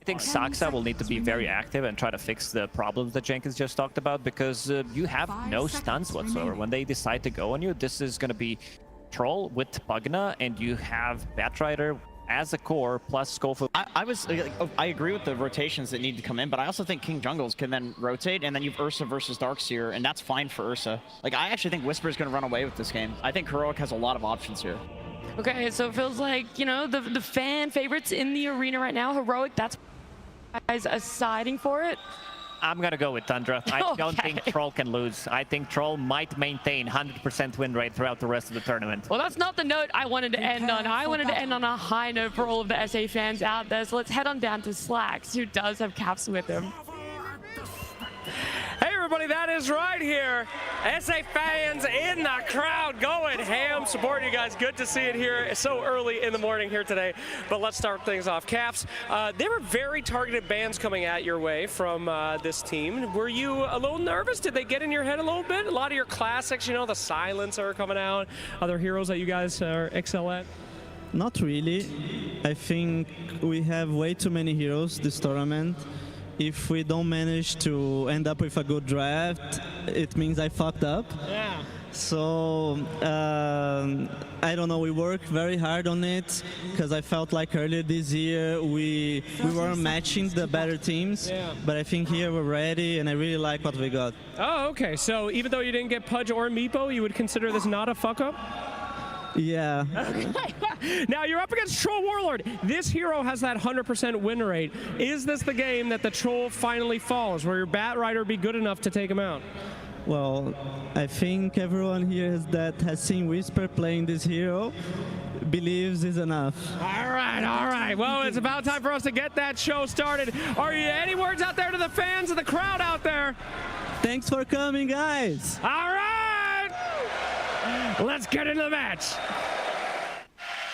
think Saksa will need to be very active and try to fix the problems that Jenkins just talked about, because you have no stuns whatsoever. When they decide to go on you, this is going to be Troll with Pugna, and you have Batrider as a core plus Schofield. I agree with the rotations that need to come in, but I also think King Jungles can then rotate, and then you've Ursa versus Darkseer, and that's fine for Ursa. Like, I actually think Whisper is going to run away with this game. I think Heroic has a lot of options here. Okay, so it feels like, you know, the fan favorites in the arena right now, Heroic, that's guys are siding for it. I'm going to go with Tundra. I don't think Troll can lose. I think Troll might maintain 100% win rate throughout the rest of the tournament. Well, that's not the note I wanted to end on. I wanted to end on a high note for all of the SA fans out there. So let's head on down to Slacks, who does have Caps with him. Hey everybody, that is right here. SA fans in the crowd going ham, supporting you guys. Good to see it here so early in the morning here today. But let's start things off. Caps, there were very targeted bans coming at your way from this team. Were you a little nervous? Did they get in your head a little bit? A lot of your classics, you know, the Silencer coming out, other heroes that you guys excel at? Not really. I think we have way too many heroes this tournament. If we don't manage to end up with a good draft, it means I fucked up. Yeah. So, I don't know, we worked very hard on it, because I felt like earlier this year we weren't matching the better teams, but I think here we're ready, and I really like what we got. Oh, okay. So even though you didn't get Pudge or Meepo, you would consider this not a fuck-up? Yeah. Now you're up against Troll Warlord. This hero has that 100% win rate. Is this the game that the Troll finally falls, where your Batrider be good enough to take him out? Well, I think everyone here that has seen Whisper playing this hero believes is enough. All right, all right. Well, it's about time for us to get that show started. Are you any words out there to the fans of the crowd out there? Thanks for coming, guys. All right. Let's get into the match.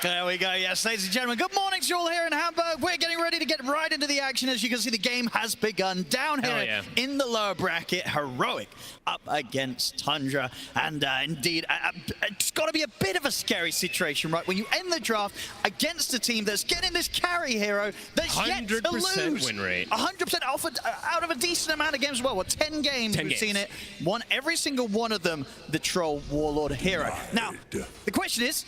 There we go, yes, ladies and gentlemen. Good morning to you all here in Hamburg. We're getting ready to get right into the action. As you can see, the game has begun. Down here in the lower bracket, Heroic up against Tundra. And indeed, it's got to be a bit of a scary situation, right? When you end the draft against a team that's getting this carry hero that's yet to lose. 100% win rate. 100% out of a decent amount of games as well. What, 10 games? 10 we've games. seen it. Won every single one of them, the Troll Warlord hero. Now, the question is,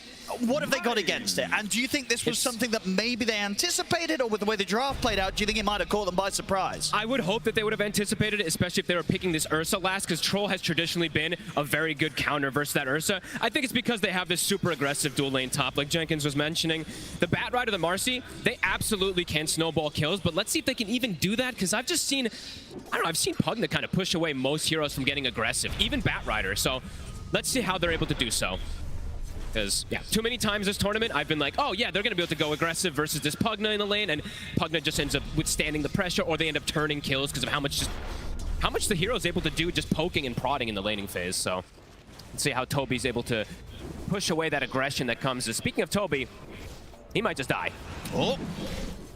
what have they got against it? And do you think this was something that maybe they anticipated, or with the way the draft played out, do you think it might have caught them by surprise? I would hope that they would have anticipated it, especially if they were picking this Ursa last, because Troll has traditionally been a very good counter versus that Ursa. I think it's because they have this super aggressive dual lane top, like Jenkins was mentioning. The Batrider, the Marcy, they absolutely can snowball kills, but let's see if they can even do that, because I've just seen, I don't know, I've seen Pugna kind of push away most heroes from getting aggressive, even Batrider. So let's see how they're able to do so. Because, yeah, too many times this tournament, I've been like, oh, yeah, they're going to be able to go aggressive versus this Pugna in the lane, and Pugna just ends up withstanding the pressure, or they end up turning kills because of how much the hero is able to do just poking and prodding in the laning phase. So let's see how Toby's able to push away that aggression that comes. Speaking of Toby, he might just die. Oh.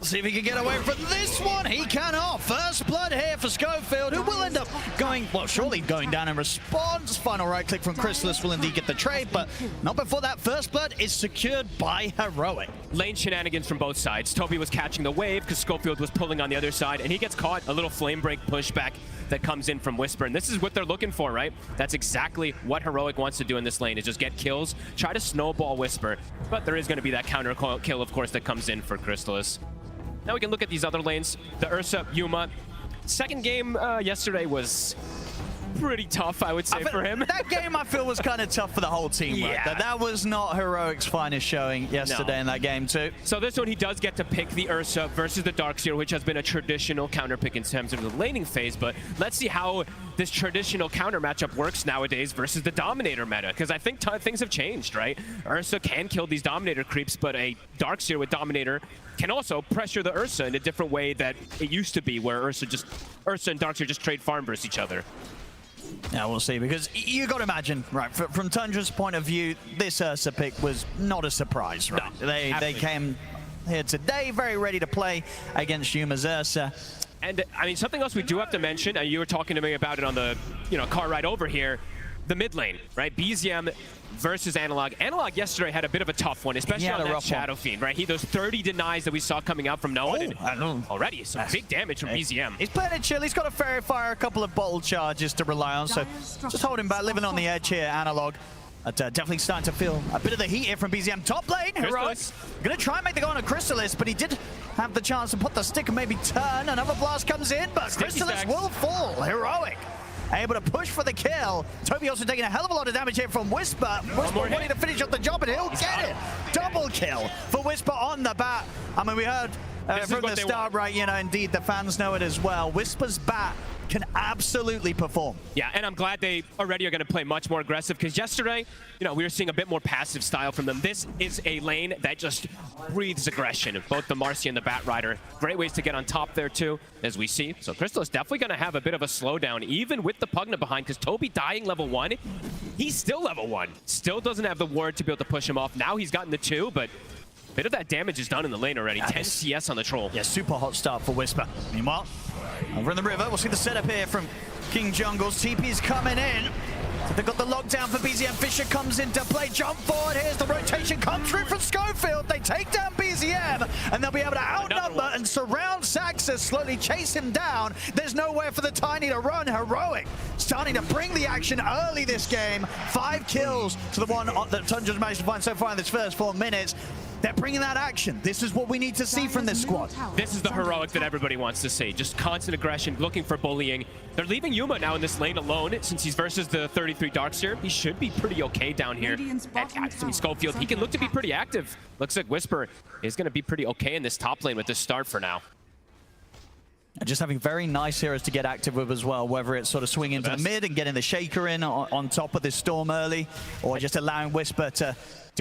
See if he can get away from this one. He cannot. First blood here for Schofield, who will end up going, well, surely going down in response. Final right click from Chrysalis will indeed get the trade, but not before that first blood is secured by Heroic. Lane shenanigans from both sides. Toby was catching the wave because Schofield was pulling on the other side, and he gets caught. A little flame break pushback that comes in from Whisper, and this is what they're looking for, right? That's exactly what Heroic wants to do in this lane, is just get kills, try to snowball Whisper, but there is going to be that counter kill, of course, that comes in for Chrysalis. Now we can look at these other lanes. The Ursa, Yuma. Second game yesterday was pretty tough, I would say, for him. That game, I feel, was kind of tough for the whole team. Right? That was not Heroic's finest showing yesterday in that game, too. So this one, he does get to pick the Ursa versus the Darkseer, which has been a traditional counter pick in terms of the laning phase. But let's see how this traditional counter matchup works nowadays versus the Dominator meta, because I think things have changed, right? Ursa can kill these Dominator creeps, but a Darkseer with Dominator can also pressure the Ursa in a different way that it used to be, where Ursa and Darkseer just trade farm versus each other. Yeah, we'll see, because you got to imagine, right, from Tundra's point of view, this Ursa pick was not a surprise, right? No, they came here today very ready to play against Yuma's Ursa. And I mean, something else we do have to mention, and you were talking to me about it on the car ride over here, the mid lane, right? BZM versus Analog. Analog yesterday had a bit of a tough one, especially on that Shadow Fiend, right? Those 30 denies that we saw coming out from Noah. I know. Already some big damage from BZM. He's playing it chill. He's got a fairy fire, a couple of bottle charges to rely on, so just holding back, living on the edge here, Analog. Definitely starting to feel a bit of the heat here from BZM. Top lane, Heroic. Gonna try and make the go on a Chrysalis, but he did have the chance to put the stick and maybe turn. Another blast comes in, but Chrysalis will fall. Heroic able to push for the kill. Toby also taking a hell of a lot of damage here from Whisper. Whisper wanting to finish up the job, and he'll get it. Double kill for Whisper on the bat. I mean, we heard from the start, right, you know, indeed, the fans know it as well. Whisper's bat can absolutely perform. Yeah, and I'm glad they already are going to play much more aggressive, because yesterday, you know, we were seeing a bit more passive style from them. This is a lane that just breathes aggression. Both the Marcy and the Batrider. Great ways to get on top there too, as we see. So Crystal is definitely going to have a bit of a slowdown, even with the Pugna behind, because Toby dying level 1, he's still level 1. Still doesn't have the ward to be able to push him off. Now he's gotten the 2, but a bit of that damage is done in the lane already. 10 CS on the Troll. Yeah, super hot start for Whisper. Meanwhile, over in the river, we'll see the setup here from King Jungles. TP's coming in. So they've got the lockdown for BZM. Fisher comes into play. Jump forward. Here's the rotation. Come through from Schofield. They take down BZM, and they'll be able to outnumber and surround Saxa, slowly chase him down. There's nowhere for the Tiny to run. Heroic starting to bring the action early this game. 5 kills to the one that Tundra's managed to find so far in this first 4 minutes. They're bringing that action. This is what we need to see from this squad. This is the Heroic that everybody wants to see. Just constant aggression, looking for bullying. They're leaving Yuma now in this lane alone since he's versus the 33 Darkseer. He should be pretty okay down here at Schofield. He can look to be pretty active. Looks like Whisper is going to be pretty okay in this top lane with this start for now. And just having very nice heroes to get active with as well, whether it's sort of swinging into the mid and getting the Shaker in on top of this Storm early, or just allowing Whisper to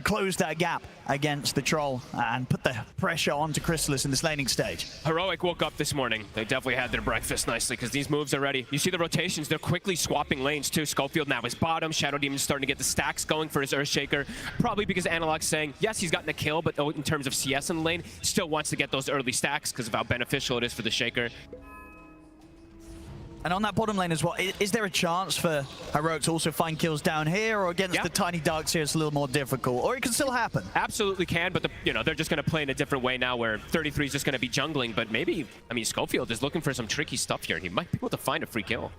close that gap against the Troll and put the pressure onto Chrysalis in this laning stage. Heroic woke up this morning. They definitely had their breakfast nicely, because these moves are ready. You see the rotations, they're quickly swapping lanes too. Schofield now is bottom. Shadow Demon's starting to get the stacks going for his Earthshaker. Probably because Analog's saying, yes, he's gotten a kill, but in terms of CS in the lane, still wants to get those early stacks because of how beneficial it is for the Shaker. And on that bottom lane as well, is there a chance for Heroic to also find kills down here, or against the Tiny Darkseer it's a little more difficult, or it can still happen? Absolutely can, but they're just going to play in a different way now, where 33 is just going to be jungling, but maybe, I mean, Schofield is looking for some tricky stuff here. He might be able to find a free kill.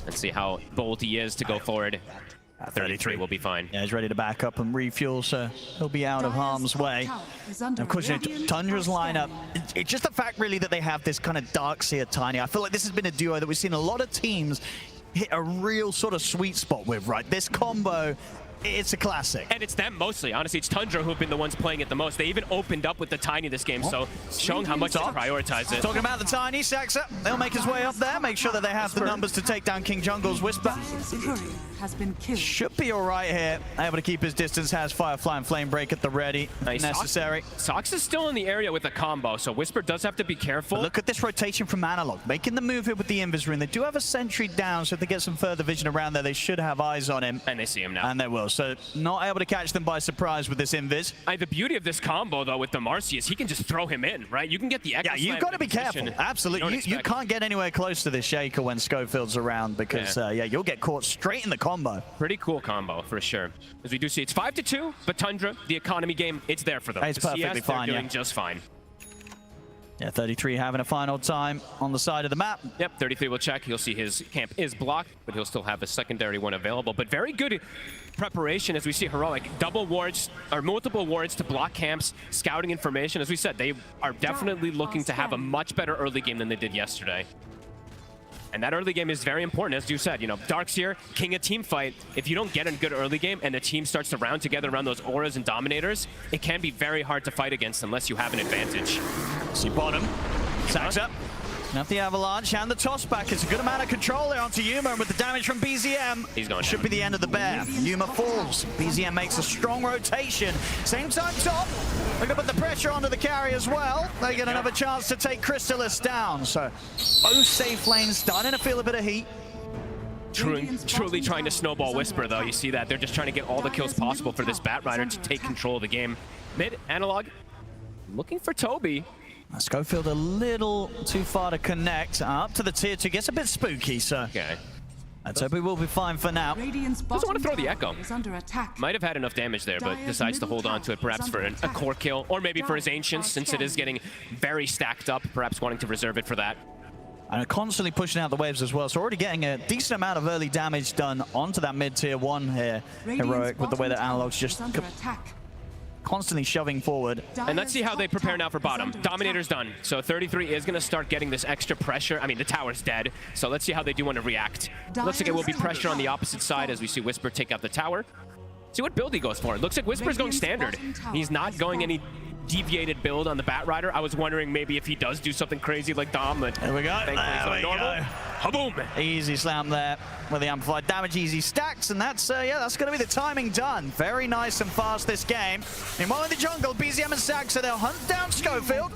Let's see how bold he is to go forward. 33 will be fine. Yeah, he's ready to back up and refuel, so he'll be out of harm's way. And of course, Tundra's lineup, it's just the fact really that they have this kind of Darkseer Tiny. I feel like this has been a duo that we've seen a lot of teams hit a real sort of sweet spot with, right? This combo, it's a classic. And it's them mostly. Honestly, it's Tundra who've been the ones playing it the most. They even opened up with the Tiny this game, so showing how much they prioritize it. Talking about the Tiny, Saxa, they'll make his way up there, make sure that they have the numbers to take down King Jungle's Whisper. Should be all right here. Able to keep his distance, has Firefly and Flame Break at the ready. Nice. Necessary. Sox is still in the area with a combo, so Whisper does have to be careful. But look at this rotation from Analog, making the move here with the Invis Rune. They do have a sentry down, so if they get some further vision around there, they should have eyes on him. And they see him now. And they will, so not able to catch them by surprise with this Invis. The beauty of this combo, though, with the Marcy is he can just throw him in, right? You can get the Echo Yeah, you've got to be careful. Absolutely. You can't get anywhere close to this Shaker when Schofield's around, because, yeah, you'll get caught straight in the combo. Pretty cool combo, for sure. As we do see, it's 5-2, but Tundra, the economy game, it's there for them. It's perfectly fine, they're doing just fine. Yeah, 33 having a final time on the side of the map. Yep, 33 will check. You'll see his camp is blocked, but he'll still have a secondary one available. But very good preparation as we see Heroic. Double wards, or multiple wards to block camps, scouting information. As we said, they are definitely looking to have a much better early game than they did yesterday. And that early game is very important, as you said. Darkseer, king of team fight. If you don't get a good early game and the team starts to round together around those auras and dominators, it can be very hard to fight against unless you have an advantage. See bottom, Sacks up. Not the avalanche and the toss back. It's a good amount of control there onto Yuma, and with the damage from BZM, he's going should be the end of the bear. Yuma falls. BZM makes a strong rotation. Same time top. They're going to put the pressure onto the carry as well. They get another chance to take Chrysalis down. So both safe lanes starting to feel a bit of heat. Truly trying to snowball Whisper, though. You see that. They're just trying to get all the kills possible for this Batrider to take control of the game. Mid, Analog, looking for Toby. Schofield a little too far to connect. Up to the tier 2. Gets a bit spooky, so. Okay. Let's hope we will be fine for now. Doesn't want to throw the Echo. Is under attack. Might have had enough damage there, but decides to hold on to it, perhaps for a core kill, or maybe for his Ancients, since it is getting very stacked up, perhaps wanting to reserve it for that. And constantly pushing out the waves as well, so already getting a decent amount of early damage done onto that mid-tier 1 here, Heroic, with the way that Analog's just constantly shoving forward. And let's see how they prepare now for bottom. Dominator's done, so 33 is going to start getting this extra pressure. I mean, the tower's dead, so let's see how they do want to react. Looks like it will be pressure on the opposite side as we see Whisper take out the tower. See what build he goes for. It looks like Whisper's going standard. He's not going any deviated build on the Batrider. I was wondering maybe if he does do something crazy like Dom, but there we go. There we go. Boom! Easy slam there with the amplified damage, easy stacks, and that's yeah, that's going to be the timing done. Very nice and fast this game. Meanwhile in the jungle, BZM and Saxa, they'll hunt down Schofield.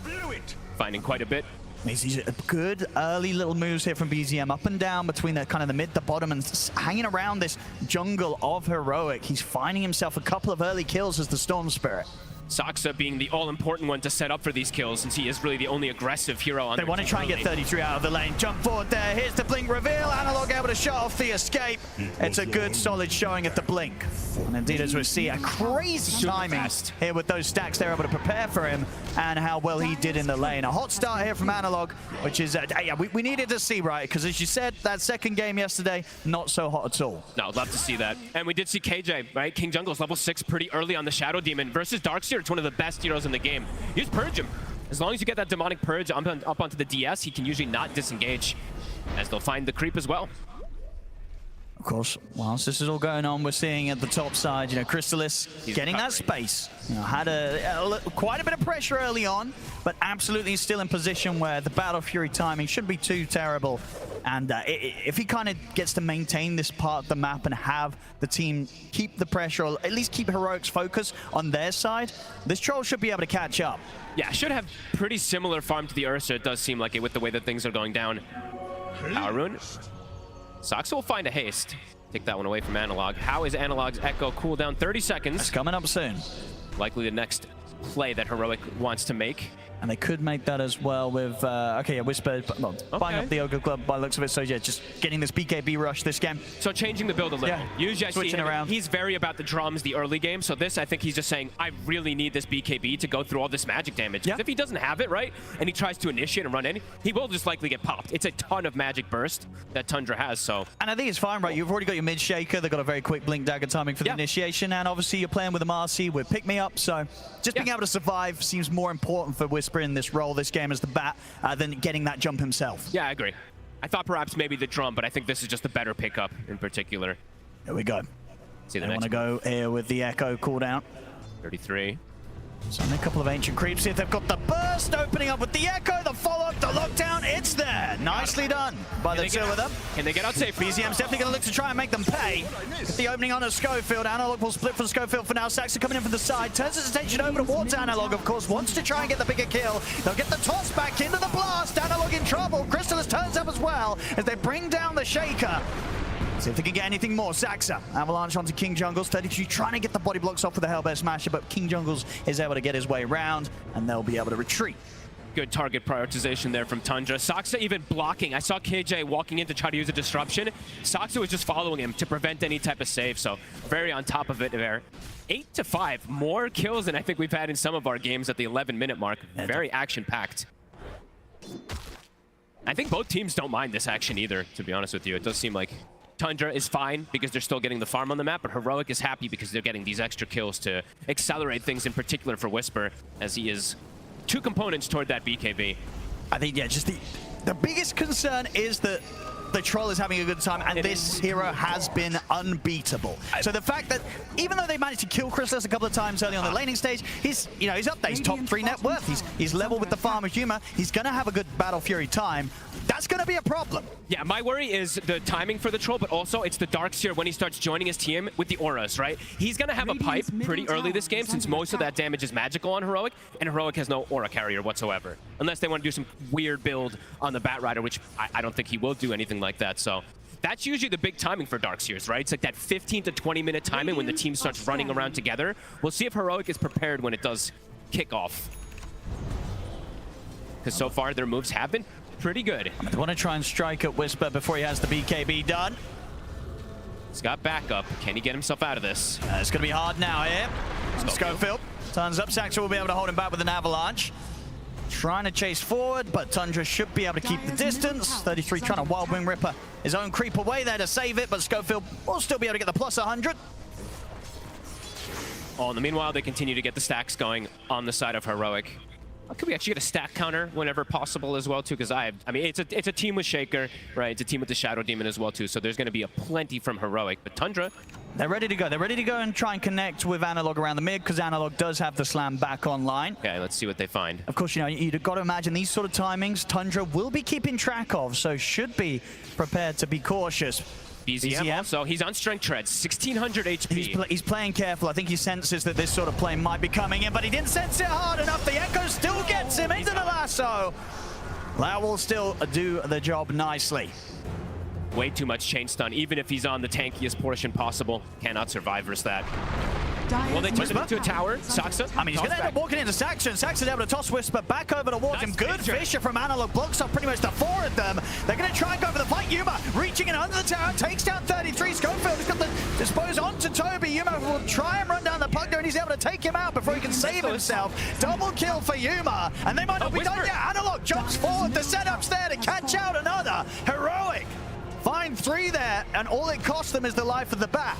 Finding quite a bit. These good early little moves here from BZM, up and down between the kind of the mid, the bottom, and hanging around this jungle of Heroic. He's finding himself a couple of early kills as the Storm Spirit. Saxa being the all-important one to set up for these kills, since he is really the only aggressive hero on They want to try and get 33 out of the lane. Jump forward there. Here's the blink reveal. Analog able to shut off the escape. It's a good, solid showing at the blink. And indeed, as we see, a crazy timing here with those stacks. They're able to prepare for him and how well he did in the lane. A hot start here from Analog, which is, yeah, we needed to see, right? Because as you said, that second game yesterday, not so hot at all. No, I'd love to see that. And we did see KJ, right? King Jungle's level 6 pretty early on the Shadow Demon versus Darkseer. It's one of the best heroes in the game. You just purge him. As long as you get that demonic purge up onto the DS, he can usually not disengage, as they'll find the creep as well. Of course, whilst this is all going on, we're seeing at the top side, you know, Crystalis getting that space. You know, had quite a bit of pressure early on, but absolutely still in position where the Battle Fury timing shouldn't be too terrible. And if he kind of gets to maintain this part of the map and have the team keep the pressure, or at least keep Heroic's focus on their side, this Troll should be able to catch up. Yeah, should have pretty similar farm to the Ursa. It does seem like it with the way that things are going down. Power Rune. Saxa will find a haste. Take that one away from Analog. How is Analog's Echo cooldown? 30 seconds. It's coming up soon. Likely the next play that Heroic wants to make. And they could make that as well with, okay, yeah, Whisper, well, buying up the Ogre Club by the looks of it, so yeah, just getting this BKB rush this game. So changing the build a little. Yeah, usually I see him, around. He's very about the drums the early game, so this, I think he's just saying, I really need this BKB to go through all this magic damage. Yeah. If he doesn't have it, right, and he tries to initiate and run in, he will just likely get popped. It's a ton of magic burst that Tundra has, so. And I think it's fine, right? You've already got your mid shaker, they've got a very quick blink dagger timing for the initiation, and obviously you're playing with a Marcy with pick me up, so just being able to survive seems more important for Whisper in this role this game as the bat than getting that jump himself. Yeah, I agree. I thought perhaps maybe the drum, but I think this is just a better pickup in particular. Here we go. See the next one. Go here with the Echo cooldown. 33. So a couple of ancient creeps here. They've got the burst opening up with the Echo, the follow-up, the lockdown. It's there. Nicely done by the two of them. Can they get out safely? BZM's definitely going to look to try and make them pay. Get the opening on a Schofield. Analog will split from Schofield for now. Saxa coming in from the side. Turns his attention over towards Analog, of course. Wants to try and get the bigger kill. They'll get the toss back into the blast. Analog in trouble. Crystalis turns up as well as they bring down the Shaker. See if they can get anything more. Saxa, avalanche onto King Jungles. 32 trying to get the body blocks off with the Hellbear Smasher, but King Jungles is able to get his way around, and they'll be able to retreat. Good target prioritization there from Tundra. Saxa even blocking. I saw KJ walking in to try to use a disruption. Saxa was just following him to prevent any type of save, so very on top of it there. 8-5, more kills than I think we've had in some of our games at the 11-minute mark. Very action-packed. I think both teams don't mind this action either, to be honest with you. It does seem like Tundra is fine because they're still getting the farm on the map, but Heroic is happy because they're getting these extra kills to accelerate things, in particular for Whisper, as he is 2 components toward that BKB. I think, yeah, just the biggest concern is that the Troll is having a good time, and this hero has been unbeatable. So the fact that even though they managed to kill Crystalis a couple of times early on the laning stage, he's up there. He's top 3 net worth. He's level with the Farm of Humor. He's going to have a good Battle Fury time. That's going to be a problem. Yeah, my worry is the timing for the Troll, but also it's the Darkseer when he starts joining his team with the auras, right? He's going to have a pipe pretty early this game since most of that damage is magical on Heroic, and Heroic has no aura carrier whatsoever. Unless they want to do some weird build on the Batrider, which I don't think he will do anything like that. So that's usually the big timing for Darkseers, right? It's like that 15 to 20 minute timing when the team starts running around together. We'll see if Heroic is prepared when it does kick off. Because so far their moves have been pretty good. They want to try and strike at Whisper before he has the BKB done. He's got backup. Can he get himself out of this? It's going to be hard now here. Schofield turns up. Saxa will be able to hold him back with an avalanche. Trying to chase forward, but Tundra should be able to keep the distance. 33 trying to Wild Wing Ripper his own creep away there to save it, but Schofield will still be able to get the plus 100. Oh, in the meanwhile, they continue to get the stacks going on the side of Heroic. Could we actually get a stack counter whenever possible as well, too? Because I mean, it's a team with Shaker, right? It's a team with the Shadow Demon as well, too. So there's going to be a plenty from Heroic. But Tundra, they're ready to go. They're ready to go and try and connect with Analog around the mid, because Analog does have the slam back online. Okay, let's see what they find. Of course, you know, you've got to imagine these sort of timings Tundra will be keeping track of, so should be prepared to be cautious. BZM also, he's on strength treads, 1600 HP. He's playing careful. I think he senses that this sort of play might be coming in, but he didn't sense it hard enough. The Echo still gets him into the lasso. That will still do the job nicely. Way too much chain stun, even if he's on the tankiest portion possible. Cannot survive versus that. Well, they took him into a tower. Saxa. I mean, he's going to end up walking into Saxa, and Saxa's able to toss Whisper back over towards him. Good Fisher from Analog, blocks up pretty much the four of them. They're going to try and go for the fight. Yuma reaching in under the tower, takes down 33. Schofield has got the dispose onto Toby. Yuma will try and run down the Pugner, and he's able to take him out before he can save himself. Double kill for Yuma, and they might not be done yet. Analog jumps forward. The setup's there to catch out another. Heroic find 3 there, and all it costs them is the life of the bat.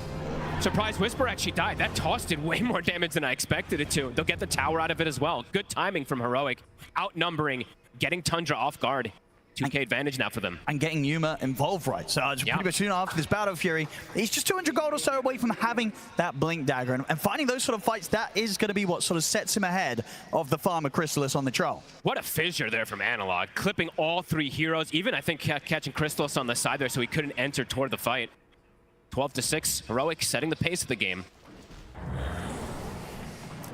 Surprise, Whisper actually died. That toss did way more damage than I expected it to. They'll get the tower out of it as well. Good timing from Heroic. Outnumbering, getting Tundra off guard. 2k advantage now for them. And getting Yuma involved, right? So it's pretty much soon after this Battle Fury, he's just 200 gold or so away from having that Blink Dagger. And finding those sort of fights, that is going to be what sort of sets him ahead of the Farmer Chrysalis on the Troll. What a fissure there from Analog. Clipping all 3 heroes, even I think catching Chrysalis on the side there so he couldn't enter toward the fight. 12-6, Heroic setting the pace of the game.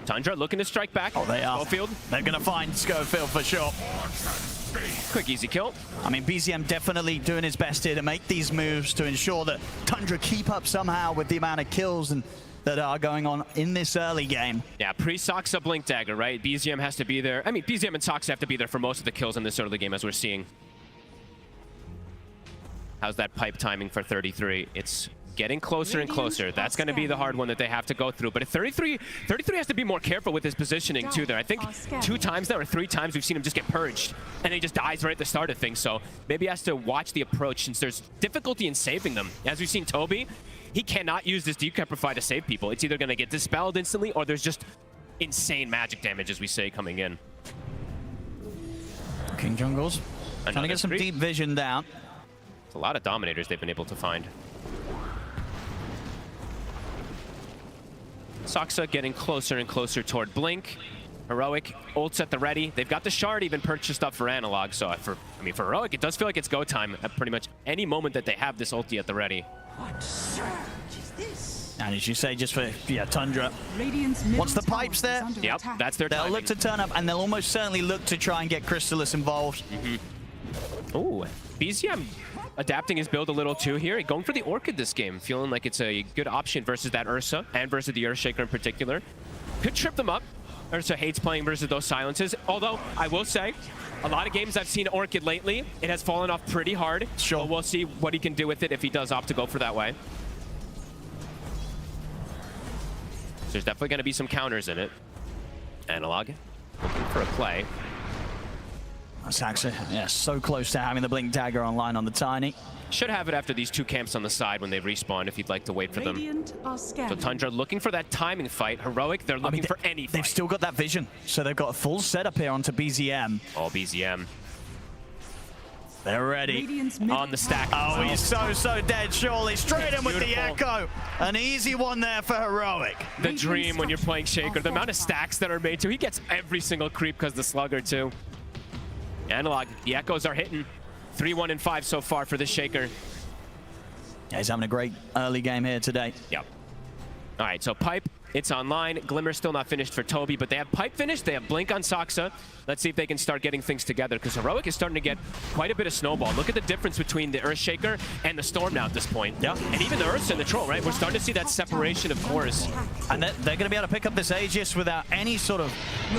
Tundra looking to strike back. Oh, they are. Schofield. They're going to find Schofield for sure. Quick, easy kill. I mean, BZM definitely doing his best here to make these moves to ensure that Tundra keep up somehow with the amount of kills that are going on in this early game. Yeah, pre-Saxa Blink Dagger, right? BZM has to be there. I mean, BZM and Saxa have to be there for most of the kills in this early game, as we're seeing. How's that pipe timing for 33? It's getting closer and closer. That's going to be the hard one that they have to go through. But at 33 has to be more careful with his positioning too there. I think 2 times now or 3 times we've seen him just get purged and he just dies right at the start of things. So maybe he has to watch the approach since there's difficulty in saving them. As we've seen Toby, he cannot use this Decapify to save people. It's either going to get dispelled instantly or there's just insane magic damage, as we say, coming in. King Jungles trying to get some deep vision down. It's a lot of Dominators they've been able to find. Saxa getting closer and closer toward Blink. Heroic ults at the ready. They've got the shard even purchased up for Analog. So for Heroic, it does feel like it's go time at pretty much any moment that they have this ulti at the ready. What surge is this? And as you say, just for Tundra, once the pipe's there, yep, that's their timing. They'll look to turn up, and they'll almost certainly look to try and get Chrysalis involved. Ooh, BZM adapting his build a little too here. Going for the Orchid this game, feeling like it's a good option versus that Ursa and versus the Earthshaker in particular. Could trip them up. Ursa hates playing versus those silences. Although, I will say, a lot of games I've seen Orchid lately, it has fallen off pretty hard. Sure. But we'll see what he can do with it if he does opt to go for that way. So there's definitely going to be some counters in it. Analog looking for a play. Saxa, yeah, so close to having the Blink Dagger online on the Tiny. Should have it after these 2 camps on the side when they respawn if you'd like to wait for them. So Tundra looking for that timing fight. Heroic, they're looking for any fight. They've still got that vision, so they've got a full setup here onto BZM. Oh, BZM. They're ready. On the stack. Oh, he's so dead, surely. Straight in with the Echo. An easy one there for Heroic. The dream when you're playing Shaker. The amount of stacks that are made too. He gets every single creep because the Slugger too. Analog, the Echoes are hitting. 3-1 and 5 so far for this Shaker. Yeah, he's having a great early game here today. Yep. All right, so Pipe, it's online. Glimmer still not finished for Toby, but they have Pipe finished. They have Blink on Saxa. Let's see if they can start getting things together, because Heroic is starting to get quite a bit of snowball. Look at the difference between the Earthshaker and the Storm now at this point. Yeah. And even the Ursa and the Troll, right? We're starting to see that separation of cores. And they're going to be able to pick up this Aegis without any sort of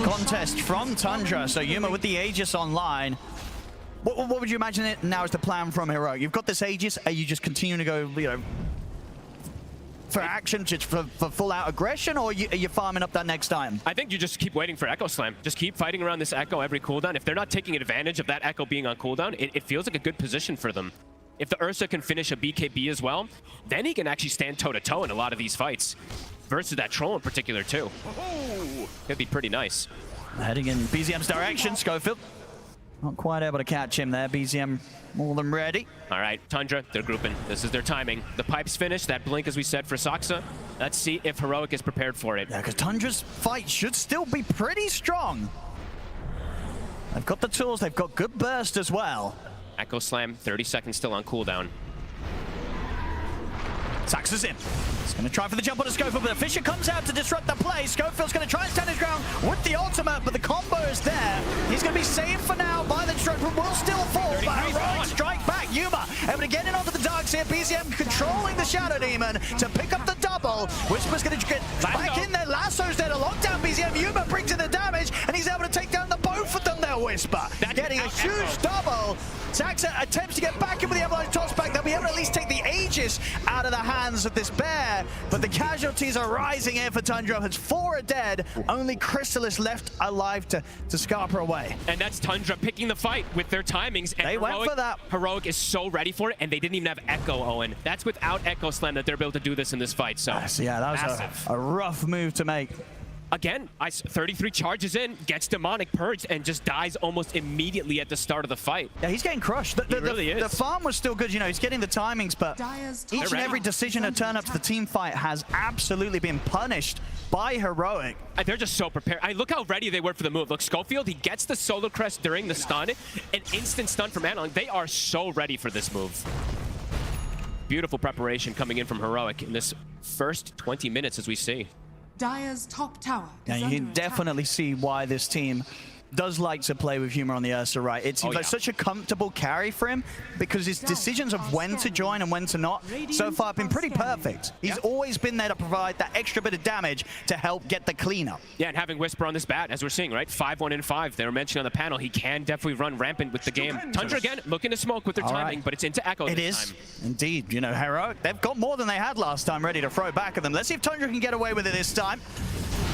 contest from Tundra. So Yuma with the Aegis online. What would you imagine it now is the plan from Heroic? You've got this Aegis, are you just continuing to go, for action, just for full-out aggression, or are you farming up that next time? I think you just keep waiting for Echo Slam. Just keep fighting around this Echo every cooldown. If they're not taking advantage of that Echo being on cooldown, it feels like a good position for them. If the Ursa can finish a BKB as well, then he can actually stand toe-to-toe in a lot of these fights. Versus that Troll in particular, too. Could be pretty nice. Heading in BZM's direction, Schofield. Not quite able to catch him there. BZM more than ready. All right, Tundra, they're grouping. This is their timing. The pipe's finished. That blink, as we said, for Saksa. Let's see if Heroic is prepared for it. Yeah, because Tundra's fight should still be pretty strong. They've got the tools. They've got good burst as well. Echo Slam, 30 seconds still on cooldown. Saxa's in. He's going to try for the jump on a Schofield, but the Fisher comes out to disrupt the play. Schofield's going to try and stand his ground with the ultimate, but the combo is there. He's going to be saved for now by the stroke, but will still fall. But Heroic strike back. Yuma able to get in onto the darks here. BZM controlling the Shadow Demon to pick up the double. Whisper's going to get back in there. Lasso's there to lock down BZM. Yuma brings in the damage, and he's able to take down the both of them there, Whisper. Getting a huge double. Saxa attempts to get back in with the Avalanche toss back. They'll be able to at least take the Aegis out of the hands of this bear. But the casualties are rising here for Tundra. It's 4 are dead. Only Chrysalis left alive to scarper away. And that's Tundra picking the fight with their timings. And they went for that. Heroic is so ready for it, and they didn't even have Echo, Owen. That's without Echo Slam that they're able to do this in this fight. So yeah, that was a rough move to make. Again, 33 charges in, gets Demonic Purged, and just dies almost immediately at the start of the fight. Yeah, he's getting crushed. He really is. The farm was still good, you know, he's getting the timings, but each and every decision to turn up to the team fight has absolutely been punished by Heroic. They're just so prepared. Look how ready they were for the move. Look, Schofield, he gets the Solar Crest during the stun, an instant stun from Analog. They are so ready for this move. Beautiful preparation coming in from Heroic in this first 20 minutes, as we see. Dire's top tower is you can definitely see why this team does like to play with Humor on the Ursa, right? It seems like such a comfortable carry for him because his decisions of when to join and when to not so far have been pretty perfect. He's always been there to provide that extra bit of damage to help get the cleanup. Yeah, and having Whisper on this bat, as we're seeing, right? 5-1 and 5. They were mentioning on the panel, he can definitely run rampant with the game. Tundra again, looking to smoke with their timing, but it's into Echo this time. Indeed. You know, Heroic, they've got more than they had last time ready to throw back at them. Let's see if Tundra can get away with it this time.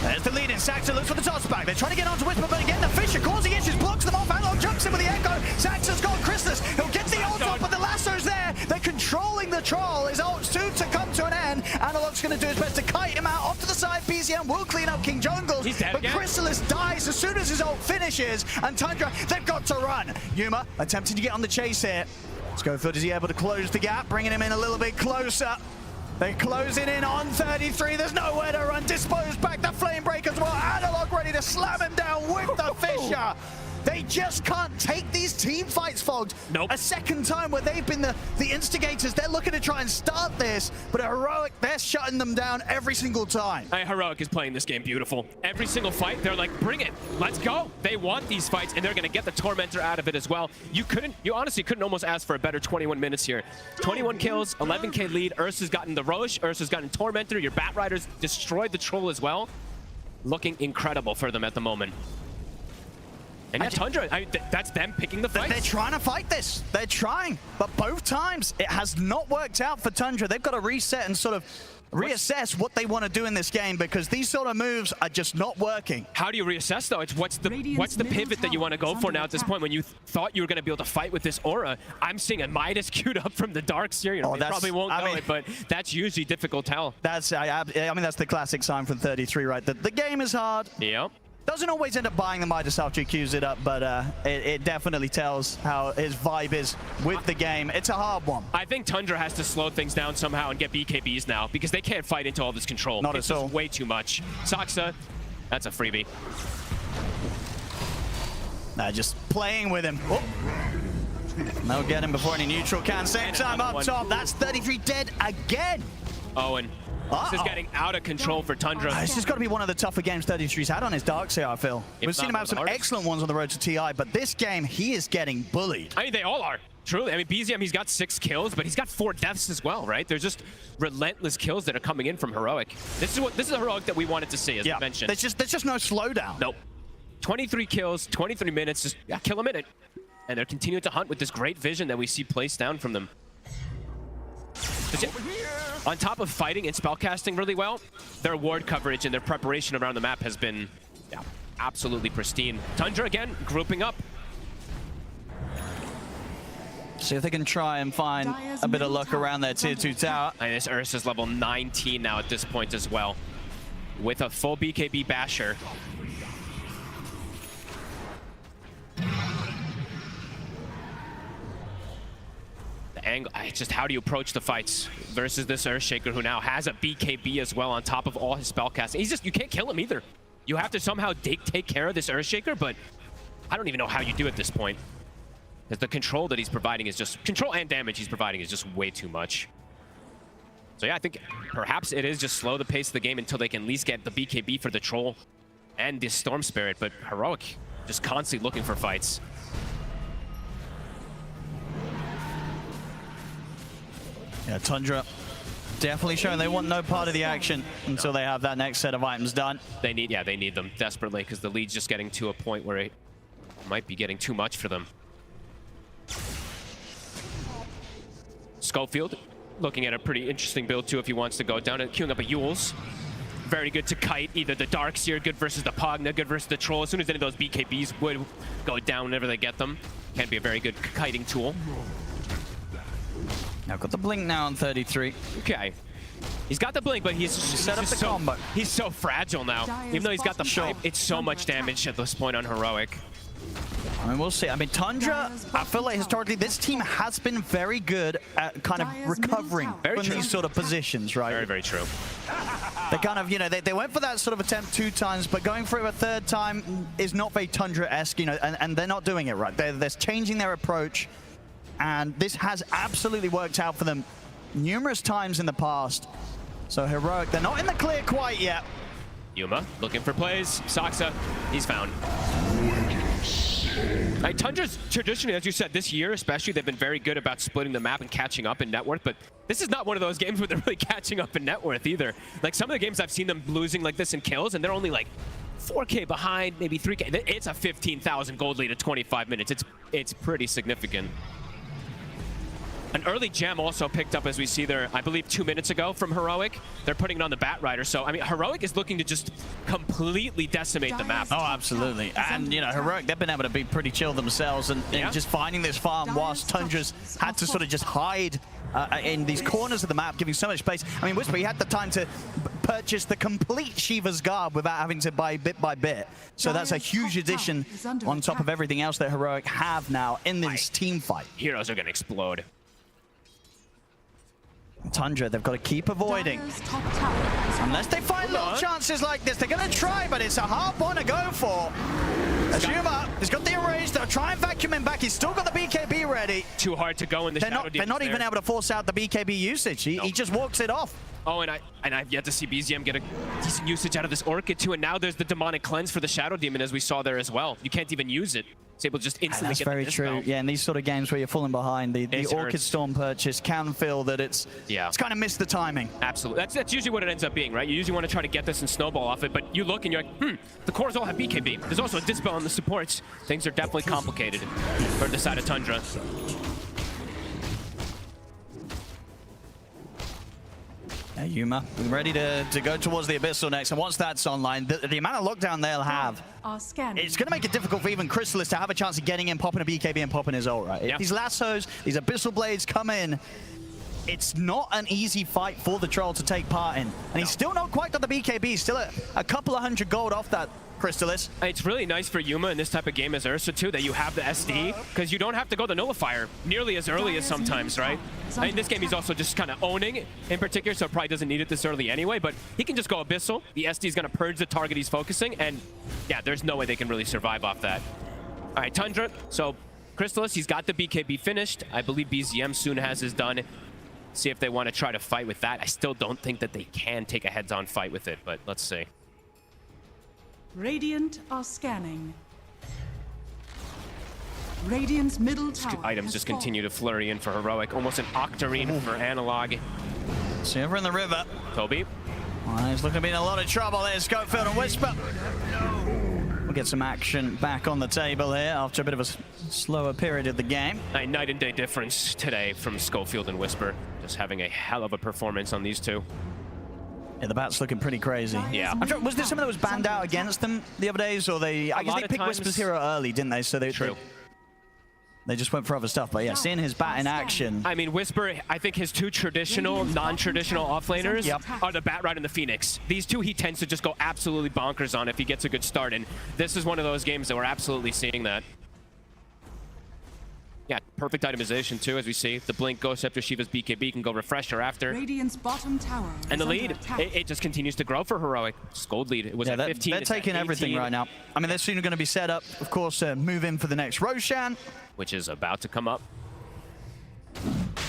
There's the lead in. Saxa looks for the toss back. They're trying to get onto Whisper, but again, the Fisher causing issues, blocks them off. Analog jumps in with the Echo. Saxa's got Chrysalis. He'll get the ult off, but the Lasso's there. They're controlling the Troll. His ult's soon to come to an end. Analog's going to do his best to kite him out off to the side. BZM will clean up King Jungles, but Chrysalis dies as soon as his ult finishes. And Tundra, they've got to run. Yuma attempting to get on the chase here. Schofield, is he able to close the gap, bringing him in a little bit closer? They're closing in on 33. There's nowhere to run. Dispose back the flame break as well. Analog ready to slam him down with the Fisher. They just can't take these team fights, Fogged. Nope. A second time where they've been the instigators. They're looking to try and start this, but Heroic, they're shutting them down every single time. Heroic is playing this game beautiful. Every single fight, they're like, bring it, let's go. They want these fights, and they're going to get the Tormentor out of it as well. You honestly couldn't almost ask for a better 21 minutes here. 21 kills, 11k lead. Ursa's gotten the Roche, Ursa's gotten Tormentor. Your Bat Riders destroyed the Troll as well. Looking incredible for them at the moment. And yeah, Tundra, that's them picking the fight. They're trying to fight this. They're trying. But both times, it has not worked out for Tundra. They've got to reset and sort of reassess what they want to do in this game because these sort of moves are just not working. How do you reassess, though? It's what's the pivot that you want to go for now at this point when you thought you were going to be able to fight with this aura? I'm seeing a Midas queued up from the darks here. You know, they probably won't know it, but that's usually difficult tell. That's, I mean, that's the classic sign from 33, right? The game is hard. Yep. Doesn't always end up buying the Midas after he queues it up, but it definitely tells how his vibe is with the game. It's a hard one. I think Tundra has to slow things down somehow and get BKBs now because they can't fight into all this control. Not it's at all. Just way too much. Saksa, that's a freebie. Just playing with him. Oh. They'll get him before any neutral can. Same time up top. That's 33 dead again. Owen. This is getting out of control for Tundra. This has got to be one of the tougher games 33's had on his darks here, I feel. We've seen him have some excellent ones on the road to TI, but this game, he is getting bullied. I mean, they all are. Truly. I mean, BZM, he's got 6 kills, but he's got 4 deaths as well, right? There's just relentless kills that are coming in from Heroic. This is a Heroic that we wanted to see, as I mentioned. There's just no slowdown. Nope. 23 kills, 23 minutes, just kill a minute. And they're continuing to hunt with this great vision that we see placed down from them. on top of fighting and spellcasting really well, their ward coverage and their preparation around the map has been absolutely pristine. Tundra, again, grouping up. See if they can try and find a bit of luck around their tier 2 tower. And this Ursa's level 19 now at this point as well, with a full BKB basher. The angle, just how do you approach the fights versus this Earthshaker who now has a BKB as well on top of all his spellcasting. You can't kill him either. You have to somehow take care of this Earthshaker, but I don't even know how you do at this point. Because the control that he's providing is just, control and damage he's providing is just way too much. So yeah, I think perhaps it is just slow the pace of the game until they can at least get the BKB for the Troll and the Storm Spirit, but Heroic just constantly looking for fights. Yeah, Tundra definitely showing they want no part of the action until they have that next set of items done. They need them desperately because the lead's just getting to a point where it might be getting too much for them. Schofield looking at a pretty interesting build too if he wants to go down and queuing up a Yules. Very good to kite either the Darkseer, good versus the Pogna, good versus the Troll. As soon as any of those BKBs would go down whenever they get them, can be a very good kiting tool. Now got the blink now on 33. Okay. He's got the blink, but he's set up the combo. He's so fragile now. Even though he's got the pipe, it's so much damage at this point on Heroic. I mean, we'll see. I mean, Tundra, I feel like historically this team has been very good at kind of recovering from these sort of positions, right? Very, very true. They kind of, you know, they went for that sort of attempt 2 times, but going for it a 3rd time is not very Tundra-esque, you know, and they're not doing it right. They're changing their approach, and this has absolutely worked out for them numerous times in the past. So Heroic, they're not in the clear quite yet. Yuma looking for plays. Saksa, he's found. Tundra's traditionally, as you said, this year especially, they've been very good about splitting the map and catching up in net worth, but this is not one of those games where they're really catching up in net worth either. Like some of the games I've seen them losing like this in kills, and they're only like 4K behind, maybe 3K. It's a 15,000 gold lead at 25 minutes. It's pretty significant. An early gem also picked up, as we see there, I believe 2 minutes ago from Heroic. They're putting it on the Bat Rider. So, I mean, Heroic is looking to just completely decimate the map. Oh, absolutely. And, you know, Heroic, they've been able to be pretty chill themselves and just finding this farm whilst Tundra's had to sort of just hide in these corners of the map, giving so much space. I mean, Whisper, he had the time to purchase the complete Shiva's Garb without having to buy bit by bit. So that's a huge addition on top of everything else that Heroic have now in this team fight. Heroes are going to explode. Tundra, they've got to keep avoiding. Unless they find little chances like this, they're going to try, but it's a hard one to go for. Azuma, he's got the erase. They'll try and vacuum him back. He's still got the BKB ready. Too hard to go in the Shadow Demons. They're not even able to force out the BKB usage. He just walks it off. Oh, and I've yet to see BZM get a decent usage out of this Orchid too, and now there's the Demonic Cleanse for the Shadow Demon, as we saw there as well. You can't even use it. It's able to just instantly get very true. Yeah, in these sort of games where you're falling behind, the Orchid Storm purchase can feel that it's kind of missed the timing. Absolutely. That's usually what it ends up being, right? You usually want to try to get this and snowball off it, but you look and you're like, the cores all have BKB. There's also a Dispel on the supports. Things are definitely complicated for the side of Tundra. Yuma ready to go towards the Abyssal next, and once that's online, the amount of lockdown they'll have, it's going to make it difficult for even Crystallis to have a chance of getting in, popping a BKB and popping his ult, right? If these lassos, these Abyssal Blades come in, it's not an easy fight for the Troll to take part in. And he's still not quite got the BKB, he's still a couple of 100 gold off that Crystallis. It's really nice for Yuma in this type of game as Ursa too, that you have the SD, because you don't have to go the Nullifier nearly as early as sometimes, right? In this game, he's also just kind of owning in particular, so probably doesn't need it this early anyway, but he can just go Abyssal. The SD is going to purge the target he's focusing, and yeah, there's no way they can really survive off that. All right, Tundra. So Crystallis, he's got the BKB finished. I believe BZM soon has his done. See if they want to try to fight with that. I still don't think that they can take a heads-on fight with it, but let's see. Radiant are scanning. Radiant's middle tower. Items just continue to flurry in for Heroic. Almost an Octarine for Analog. See over in the river. Toby. Oh, he's looking to be in a lot of trouble there. Schofield and Whisper. We'll get some action back on the table here after a bit of a slower period of the game. A night and day difference today from Schofield and Whisper. Just having a hell of a performance on these two. Yeah, the bat's looking pretty crazy. Yeah. I'm sure, was there something that was banned out against them the other days, or they? I guess they picked Whisper's hero early, didn't they? So they just went for other stuff. But yeah, seeing his bat in action. I mean, Whisper, I think his two traditional, non-traditional offlaners are the Batright and the Phoenix. These two he tends to just go absolutely bonkers on if he gets a good start, and this is one of those games that we're absolutely seeing that. Yeah, perfect itemization too, as we see. The blink goes after Shiva's BKB, can go refresher after. Radiant's bottom tower And the lead, it just continues to grow for Heroic. Just gold lead. It was at 15. They're taking everything right now. I mean, they're soon going to be set up, of course, move in for the next Roshan. Which is about to come up.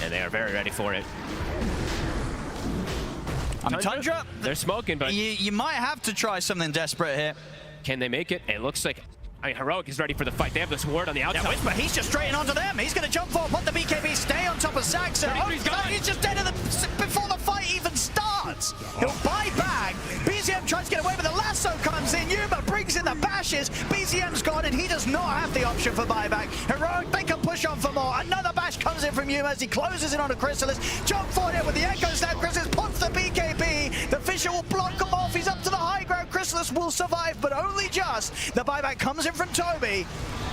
And they are very ready for it. I mean, Tundra, they're smoking, but you might have to try something desperate here. Can they make it? It looks like, I mean, Heroic is ready for the fight. They have this ward on the outside. Yeah, Whisper, he's just straight onto them. He's going to jump forward, put the BKB, stay on top of Saxon. Oh, he's just dead before the fight even starts. He'll buy back. BZM tries to get away, but the lasso comes in. Yuma brings in the bashes. BZM's gone, and he does not have the option for buyback. Heroic, they can push on for more. Another bash comes in from Yuma as he closes in on a Chrysalis. Jump forward in with the Echo Snap. Chrysalis puts the BKB. The Fisher will block him off. He's up to the high ground. Chrysalis will survive, but only just. The buyback comes in from Toby.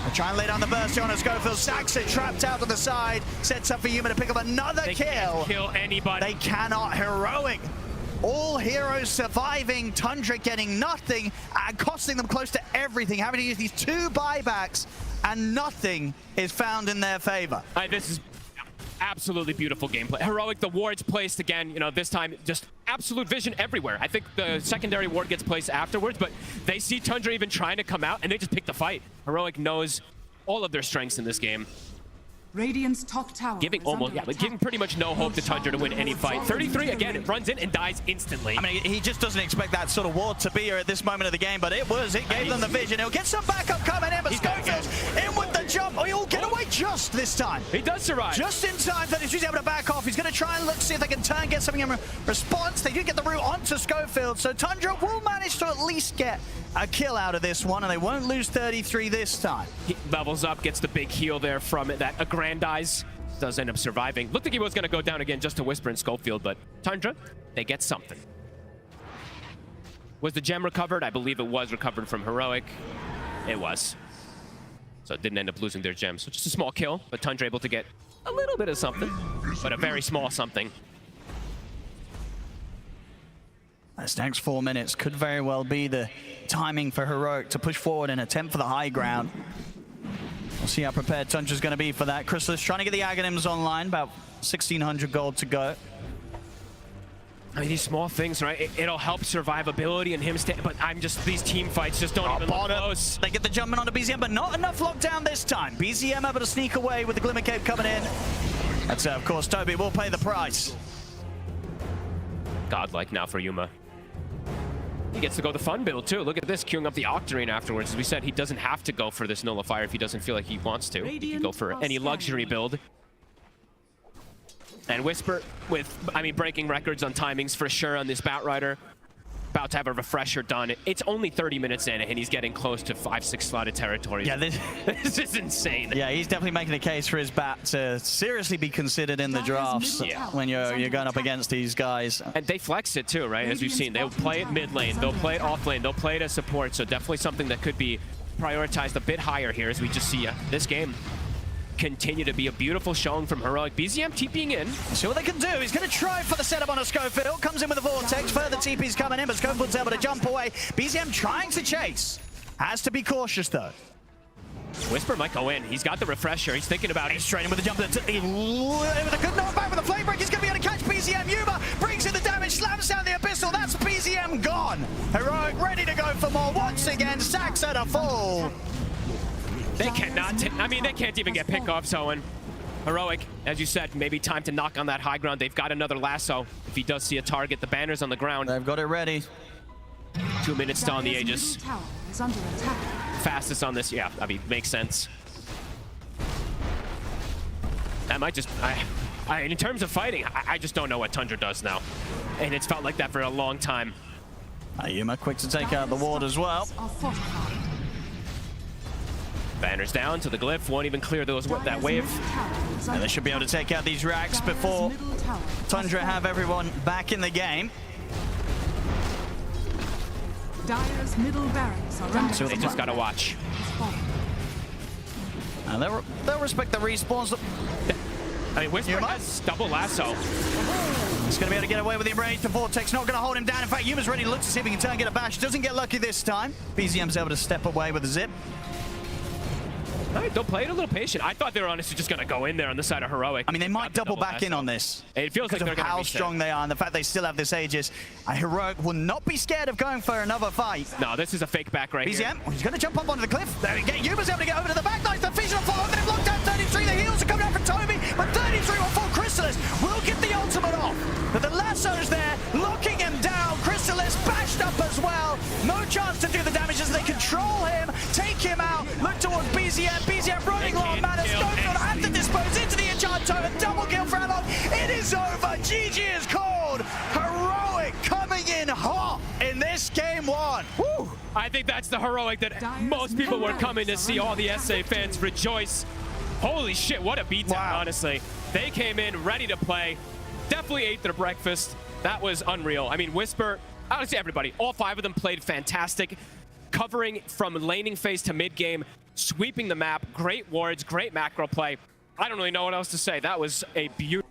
They try and lay down the burst here on a Schofield. Saxon trapped out to the side. Sets up for Yuma to pick up another kill. Can't kill anybody. They cannot. Heroic. All heroes surviving. Tundra getting nothing and costing them close to everything. Having to use these two buybacks and nothing is found in their favor. This is absolutely beautiful gameplay. Heroic, the wards placed again, you know, this time just absolute vision everywhere. I think the secondary ward gets placed afterwards, but they see Tundra even trying to come out and they just pick the fight. Heroic knows all of their strengths in this game. Radiant's top tower Giving almost, giving pretty much no hope to Tundra to win any fight. 33 again, it runs in and dies instantly. I mean, he just doesn't expect that sort of ward to be here at this moment of the game, but it gave them the vision. He'll get some backup coming in, but Schofield's in with the jump. Oh, he'll get away just this time. He does survive. Just in time that he's able to back off. He's going to try and look, see if they can turn, get something in response. They did get the route onto Schofield, so Tundra will manage to at least get a kill out of this one, and they won't lose 33 this time. He levels up, gets the big heal there from it, that aggrandize. Does end up surviving. Looked like he was going to go down again just to Whisper in Schofield, but Tundra, they get something. Was the gem recovered? I believe it was recovered from Heroic. It was. So it didn't end up losing their gem. So just a small kill, but Tundra able to get a little bit of something, but a very small something. This next 4 minutes could very well be the timing for Heroic to push forward and attempt for the high ground. We'll see how prepared Tundra's going to be for that. Chrysalis trying to get the Aghanims online, about 1,600 gold to go. I mean, these small things, right? It'll help survivability and him stay, but these team fights just don't even look close. They get the jumping onto BZM, but not enough lockdown this time. BZM able to sneak away with the Glimmer Cape coming in. That's, of course, Toby will pay the price. Godlike now for Yuma. He gets to go the fun build too. Look at this, queuing up the Octarine afterwards. As we said, he doesn't have to go for this nullifier if he doesn't feel like he wants to. He can go for any luxury build. And Whisper with, I mean, breaking records on timings for sure on this Batrider. About to have a refresher done. It's only 30 minutes in and he's getting close to 5-6 slotted territories. Yeah, this is insane. Yeah, he's definitely making a case for his bat to seriously be considered in the drafts when you're going up against these guys. And they flex it too, right? As we've seen, they'll play it mid lane, they'll play it off lane, they'll play it as support. So definitely something that could be prioritized a bit higher here as we just see this game continue to be a beautiful showing from Heroic. BZM TPing in. See what they can do. He's going to try for the setup on a Schofield. Comes in with a Vortex. Further TP's coming in, but Schofield's able to jump away. BZM trying to chase. Has to be cautious, though. Whisper might go in. He's got the refresher. He's thinking about it. He's straight in with the jump. With a good knockback with the flame break. He's going to be able to catch BZM. Yuma brings in the damage, slams down the Abyssal. That's BZM gone. Heroic ready to go for more. Once again, Sax at a full. They cannot, I mean, they can't even get pickoffs, Owen. Heroic, as you said, maybe time to knock on that high ground. They've got another lasso. If he does see a target, the banner's on the ground. They've got it ready. 2 minutes still on the Aegis. Fastest on this, yeah, I mean, makes sense. That might just, in terms of fighting, I just don't know what Tundra does now. And it's felt like that for a long time. Yuma quick to take out the ward as well. Banners down to the glyph, won't even clear that wave. And they should be able to take out these racks before Tundra have everyone back in the game. Dire's middle barracks are under So they just gotta watch. And they'll respect the respawns. I mean, Whisper has double lasso. He's going to be able to get away with him. Range. The Vortex not going to hold him down. In fact, Yuma's ready to look to see if he can turn and get a bash. Doesn't get lucky this time. BZM's able to step away with a zip. No, they'll play it a little patient. I thought they were honestly just going to go in there on the side of Heroic. I mean, they might double back in on this. It feels like they're going to how strong they are and the fact they still have this Aegis. Heroic will not be scared of going for another fight. No, this is a fake back right here. BZM, he's going to jump up onto the cliff. There we go. Yuma's able to get over to the back. Nice, the vision will follow. They've locked down 33. The heals are coming out from Toby, but 33 will fall. Crystallis will get the ultimate off. But the lasso's there, locking him down. Crystallis bashed up as well. No chance to do the damage as they control him, take him out. Look towards BZM. BZM running low on mana. Schofield have to dispose into the Enchanto. A double kill for Alon. It is over. GG is called. Heroic coming in hot in this game one. Woo. I think that's the Heroic that most people were coming to see. All the SA fans rejoice. Holy shit, what a beatdown, honestly. They came in ready to play. Definitely ate their breakfast. That was unreal. I mean, Whisper, honestly, everybody, all 5 of them played fantastic. Covering from laning phase to mid game, sweeping the map, great wards, great macro play. I don't really know what else to say. That was a beautiful.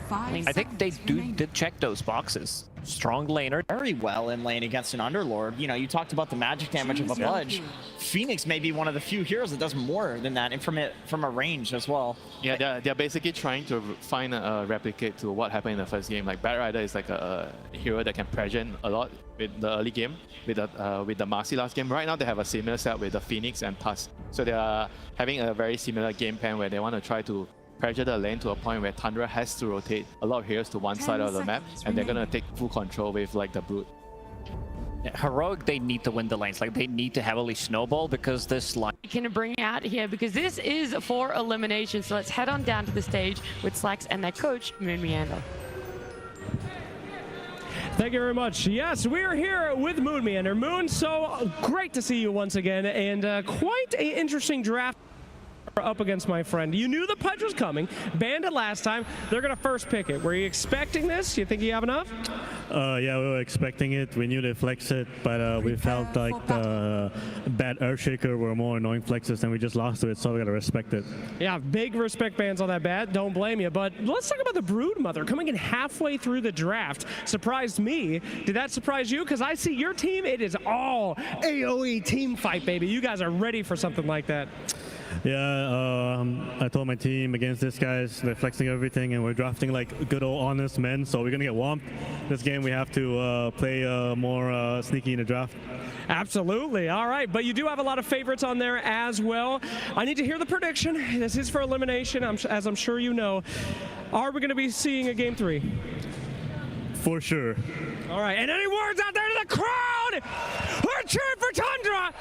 I think they did check those boxes. Strong laner. Very well in lane against an Underlord. You know, you talked about the magic damage of a Budge. Phoenix may be one of the few heroes that does more than that, and from a range as well. Yeah, they're basically trying to find a replicate to what happened in the first game. Like Batrider is like a hero that can pressure a lot with the early game, with the Marcy last game. Right now they have a similar set with the Phoenix and Tusk. So they are having a very similar game plan where they want to try to pressure the lane to a point where Tundra has to rotate a lot of heroes to one side of the map, and they're gonna take full control with like the Brute. Yeah, Heroic, they need to win the lanes. Like, they need to heavily snowball because this line can bring out here, because this is for elimination. So let's head on down to the stage with Slacks and their coach, Moon Meander. Thank you very much. Yes, we are here with Moon Meander. Moon, so great to see you once again, and quite an interesting draft up against my friend. You knew the Pudge was coming, banned it last time. They're going to first pick it. Were you expecting this? You think you have enough? Yeah, we were expecting it. We knew they flex it, but we felt like the bad Earthshaker were more annoying flexes, and we just lost to it, so we gotta respect it. Yeah, big respect bans on that bat. Don't blame you. But let's talk about the Broodmother coming in halfway through the draft. Surprised me. Did that surprise you? Because I see your team, it is all AOE team fight, baby. You guys are ready for something like that. Yeah, I told my team against this guys, they're flexing everything, and we're drafting like good old honest men, so we're gonna get whomped. This game we have to play more sneaky in the draft. Absolutely. All right, but you do have a lot of favorites on there as well. I need to hear the prediction. This is for elimination, as I'm sure you know. Are we going to be seeing a Game 3? For sure. All right, and any words out there to the crowd? We're cheering for Tundra!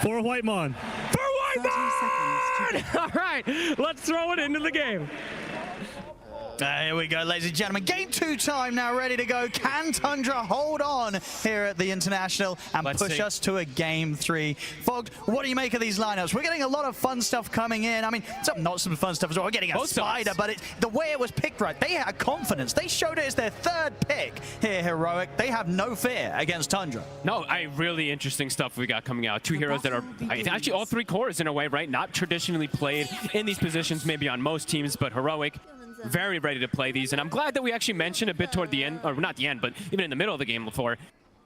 For Whitemon. For Whitemon! All right, let's throw it into the game. Here we go, ladies and gentlemen. Game 2 time now, ready to go. Can Tundra hold on here at the International and push us to a Game 3? Fogged, what do you make of these lineups? We're getting a lot of fun stuff coming in. I mean, not some fun stuff as well. We're getting a Spider, but the way it was picked right, they had confidence. They showed it as their third pick here, Heroic. They have no fear against Tundra. No, really interesting stuff we got coming out. Two heroes that are actually all three cores in a way, right? Not traditionally played in these positions, maybe on most teams, but Heroic very ready to play these, and I'm glad that we actually mentioned a bit toward the end, or not the end, but even in the middle of the game before.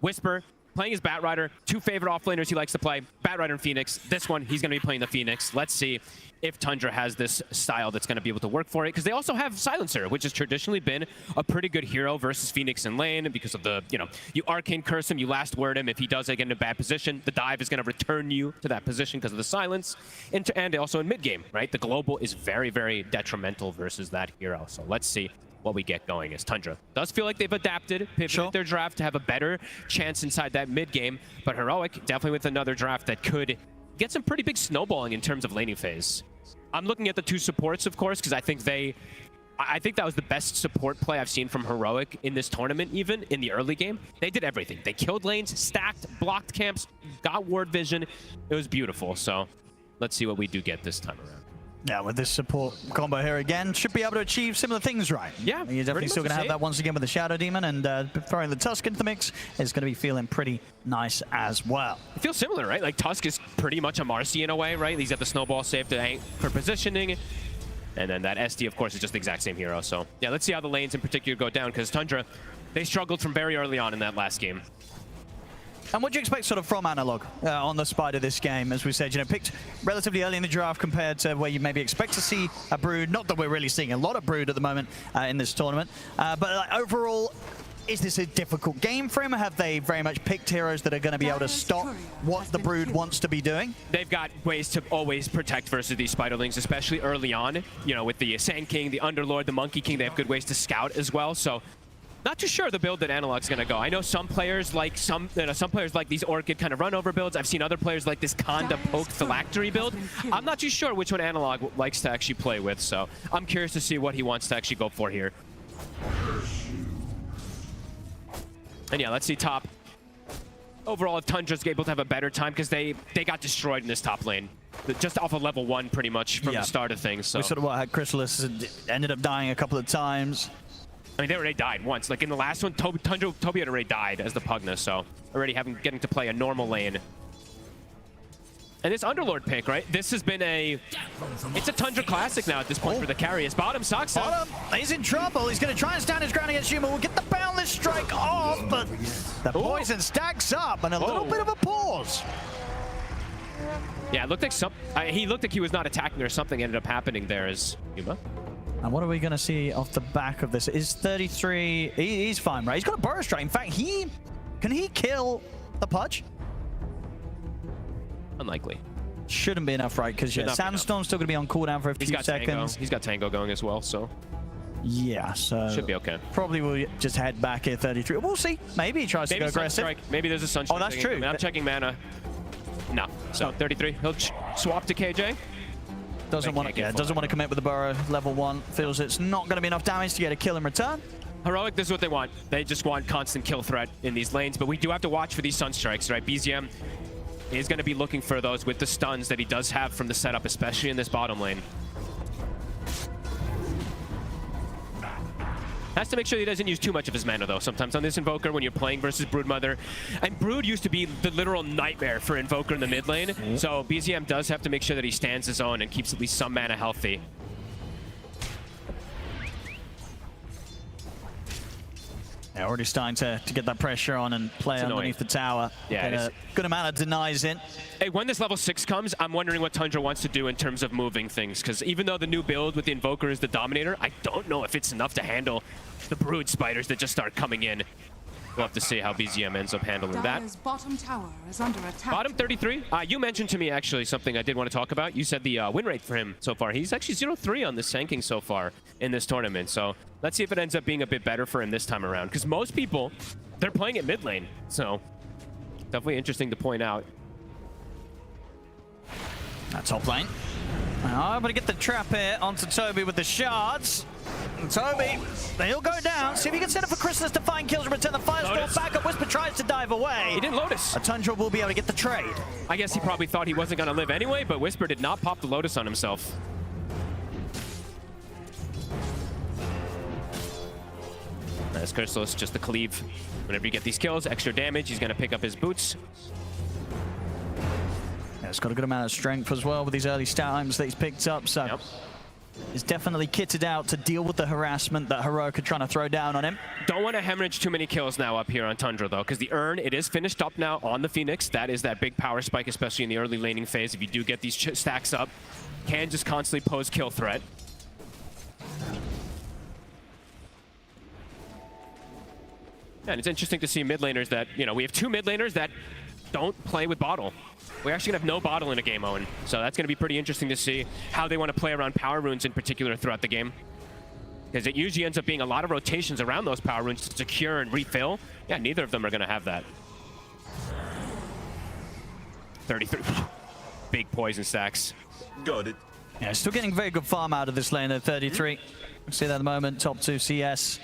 Whisper playing his Batrider, two favorite offlaners he likes to play, Batrider and Phoenix. This one, he's going to be playing the Phoenix. Let's see if Tundra has this style that's going to be able to work for it, because they also have Silencer, which has traditionally been a pretty good hero versus Phoenix in lane because of the, you Arcane Curse him, you last word him. If he does get in a bad position, the dive is going to return you to that position because of the silence. And also in mid-game, right? The global is very, very detrimental versus that hero. So let's see what we get going as Tundra does feel like they've adapted, pivoted their draft to have a better chance inside that mid-game, but Heroic definitely with another draft that could get some pretty big snowballing in terms of laning phase. I'm looking at the two supports, of course, because I think that was the best support play I've seen from Heroic in this tournament, even in the early game. They did everything. They killed lanes, stacked, blocked camps, got ward vision. It was beautiful. So let's see what we do get this time around. Yeah, with this support combo here again, should be able to achieve similar things, right? Yeah. You're definitely still going to have that once again with the Shadow Demon, and throwing the Tusk into the mix is going to be feeling pretty nice as well. It feels similar, right? Like Tusk is pretty much a Marcy in a way, right? He's got the snowball save for positioning. And then that SD, of course, is just the exact same hero. So yeah, let's see how the lanes in particular go down, because Tundra, they struggled from very early on in that last game. And what do you expect sort of from Analog on the Spider this game? As we said, picked relatively early in the draft compared to where you maybe expect to see a Brood. Not that we're really seeing a lot of Brood at the moment in this tournament. But overall, is this a difficult game for him? Have they very much picked heroes that are going to be able to stop what the Brood wants to be doing? They've got ways to always protect versus these Spiderlings, especially early on. With the Sand King, the Underlord, the Monkey King, they have good ways to scout as well. So not too sure the build that Analog's going to go. I know some players like some players like these Orchid kind of run over builds. I've seen other players like this Conda Poke Phylactery build. I'm not too sure which one Analog likes to actually play with, so I'm curious to see what he wants to actually go for here. And yeah, let's see top. Overall, Tundra's able to have a better time because they got destroyed in this top lane. Just off of level 1 pretty much from the start of things. So. We sort of had Chrysalis ended up dying a couple of times. I mean, they already died once. Like in the last one, Toby had already died as the Pugna, so already getting to play a normal lane. And this Underlord pick, right? This has been it's a Tundra classic now at this point for the carriers. Bottom sucks. Bottom, he's in trouble. He's going to try and stand his ground against Yuma. We'll get the Boundless Strike off, but the poison stacks up and a little bit of a pause. Yeah, it looked like he looked like he was not attacking or something ended up happening there as Yuma. And what are we going to see off the back of this? Is 33... He's fine, right? He's got a Burrow Strike. In fact, can he kill the Pudge? Unlikely. Shouldn't be enough, right? Because Sandstorm's still going to be on cooldown for a few seconds. He's got Tango going as well, so... Yeah, so... Should be okay. Probably will just head back at 33. We'll see. Maybe he tries to go aggressive. Maybe there's a Sunstrike. Oh, that's true. I mean, I'm checking mana. No. So 33. He'll swap to KJ. Doesn't want to commit with the Burrow level 1. Feels it's not going to be enough damage to get a kill in return. Heroic, this is what they want. They just want constant kill threat in these lanes, but we do have to watch for these Sunstrikes, right? BZM is going to be looking for those with the stuns that he does have from the setup, especially in this bottom lane. Has to make sure he doesn't use too much of his mana, though. Sometimes on this Invoker, when you're playing versus Broodmother, and Brood used to be the literal nightmare for Invoker in the mid lane, so BZM does have to make sure that he stands his own and keeps at least some mana healthy. They're already starting to get that pressure on and play underneath the tower. Yeah, get a good amount of denies in. Hey, when this level 6 comes, I'm wondering what Tundra wants to do in terms of moving things, because even though the new build with the Invoker is the Dominator, I don't know if it's enough to handle the Brood Spiders that just start coming in. We'll have to see how BZM ends up handling that. Bottom tower is under attack. Bottom 33. You mentioned to me actually something I did want to talk about. You said the win rate for him so far. He's actually 0-3 on this ranking so far in this tournament. So let's see if it ends up being a bit better for him this time around. Because most people, they're playing at mid lane. So definitely interesting to point out. That's top lane. I'm going to get the trap here onto Toby with the shards. And Toby, he'll go down. See if he can set up for Chrysalis to find kills and return the firestorm back up. Whisper tries to dive away. He didn't Lotus. A Tundra will be able to get the trade. I guess he probably thought he wasn't going to live anyway, but Whisper did not pop the Lotus on himself. As Chrysalis, just the cleave. Whenever you get these kills, extra damage, he's going to pick up his boots. Yeah, it's got a good amount of strength as well with these early stat items that he's picked up, so he's definitely kitted out to deal with the harassment that Heroic are trying to throw down on him. Don't want to hemorrhage too many kills now up here on Tundra, though, because the Urn, it is finished up now on the Phoenix. That is that big power spike, especially in the early laning phase. If you do get these stacks up, can just constantly pose kill threat. And it's interesting to see mid laners that, you know, we have two mid laners that don't play with bottle. We're actually going to have no bottle in a game, Owen. So that's going to be pretty interesting to see how they want to play around power runes in particular throughout the game. Because it usually ends up being a lot of rotations around those power runes to secure and refill. Yeah, neither of them are going to have that. 33. Big poison stacks. Got it. Yeah, still getting very good farm out of this lane at 33. See that at the moment, top 2 CS.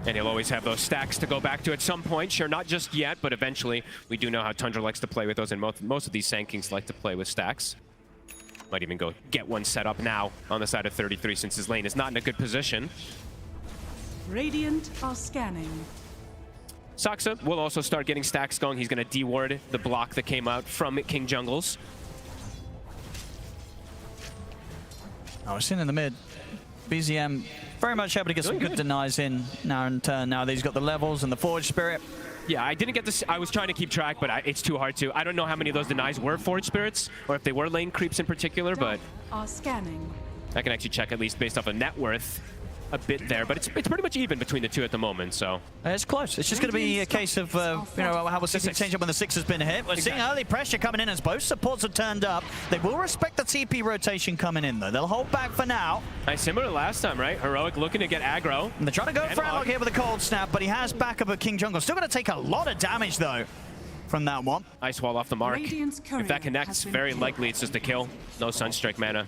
And he'll always have those stacks to go back to at some point. Sure, not just yet, but eventually. We do know how Tundra likes to play with those, and most of these Sankings like to play with stacks. Might even go get one set up now on the side of 33 since his lane is not in a good position. Radiant are scanning. Saksa will also start getting stacks going. He's going to deward the block that came out from King Jungles. Oh, we're seeing in the mid. BZM very much able to get some good denies in now in turn. Now that he's got the levels and the Forge Spirit. Yeah, I didn't get this. I was trying to keep track, but it's too hard to. I don't know how many of those denies were Forge Spirits, or if they were lane creeps in particular, but are scanning. I can actually check at least based off of net worth a bit there, but it's pretty much even between the two at the moment, so. It's close. It's just going to be a case of, you know, how we'll see things change up when the 6 has been hit. We're seeing early pressure coming in as both supports have turned up. They will respect the TP rotation coming in, though. They'll hold back for now. Similar to last time, right? Heroic looking to get aggro. And they're trying to go for Analog here with a cold snap, but he has backup of King Jungle. Still going to take a lot of damage, though, from that one. Ice Wall off the mark. If that connects, very likely it's just a kill. No Sunstrike mana.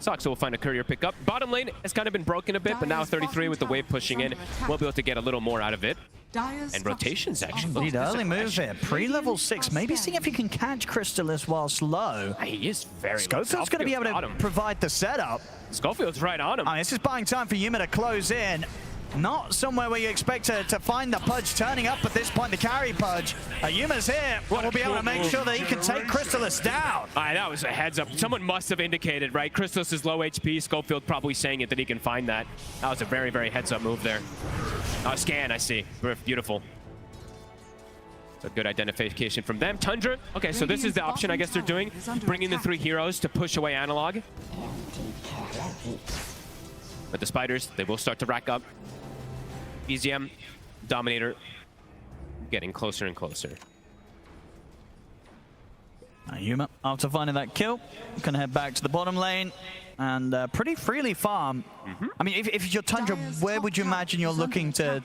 Saksa will find a courier pickup. Bottom lane has kind of been broken a bit, but now 33 with the wave pushing in, we'll be able to get a little more out of it. And rotations actually. Indeed, early move here. Pre-level 6. Maybe seeing if he can catch Chrysalis whilst low. He is very low. Schofield's going to be able to provide the setup. Schofield's right on him. This is buying time for Yuma to close in. Not somewhere where you expect to find the Pudge turning up at this point, the carry Pudge. Yuma's here, but we'll be able to make sure that he can take Chrysalis down. That was a heads up. Someone must have indicated, right? Chrysalis is low HP. Schofield probably saying it that he can find that. That was a very, very heads up move there. Scan, I see. Beautiful. So good identification from them. Tundra. Okay, so this is the option I guess they're doing. Bringing the 3 heroes to push away Analog. But the Spiders, they will start to rack up. BZM, Dominator, getting closer and closer. Yuma, after finding that kill, can head back to the bottom lane and pretty freely farm. I mean, if you're Tundra, where would you imagine you're looking to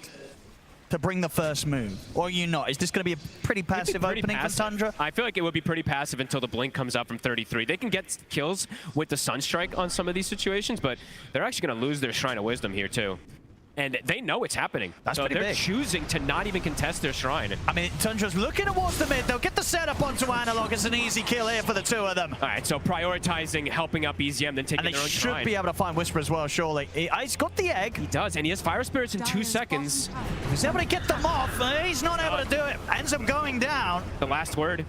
to bring the first move? Or are you not? Is this going to be a pretty passive opening for Tundra? I feel like it would be pretty passive until the blink comes out from 33. They can get kills with the Sunstrike on some of these situations, but they're actually going to lose their Shrine of Wisdom here too. And they know it's happening. That's so pretty they're big. choosing to not even contest their Shrine. I mean, Tundra's looking towards the mid. They'll get the setup onto Analog. It's an easy kill here for the two of them. All right, so prioritizing helping out BZM, then taking And they their own should Shrine. be able to find Whisper as well, surely. He's got the egg. He does, and he has Fire Spirits in 2 seconds. He's able to get them off. He's not able to do it. Ends up going down. The last word.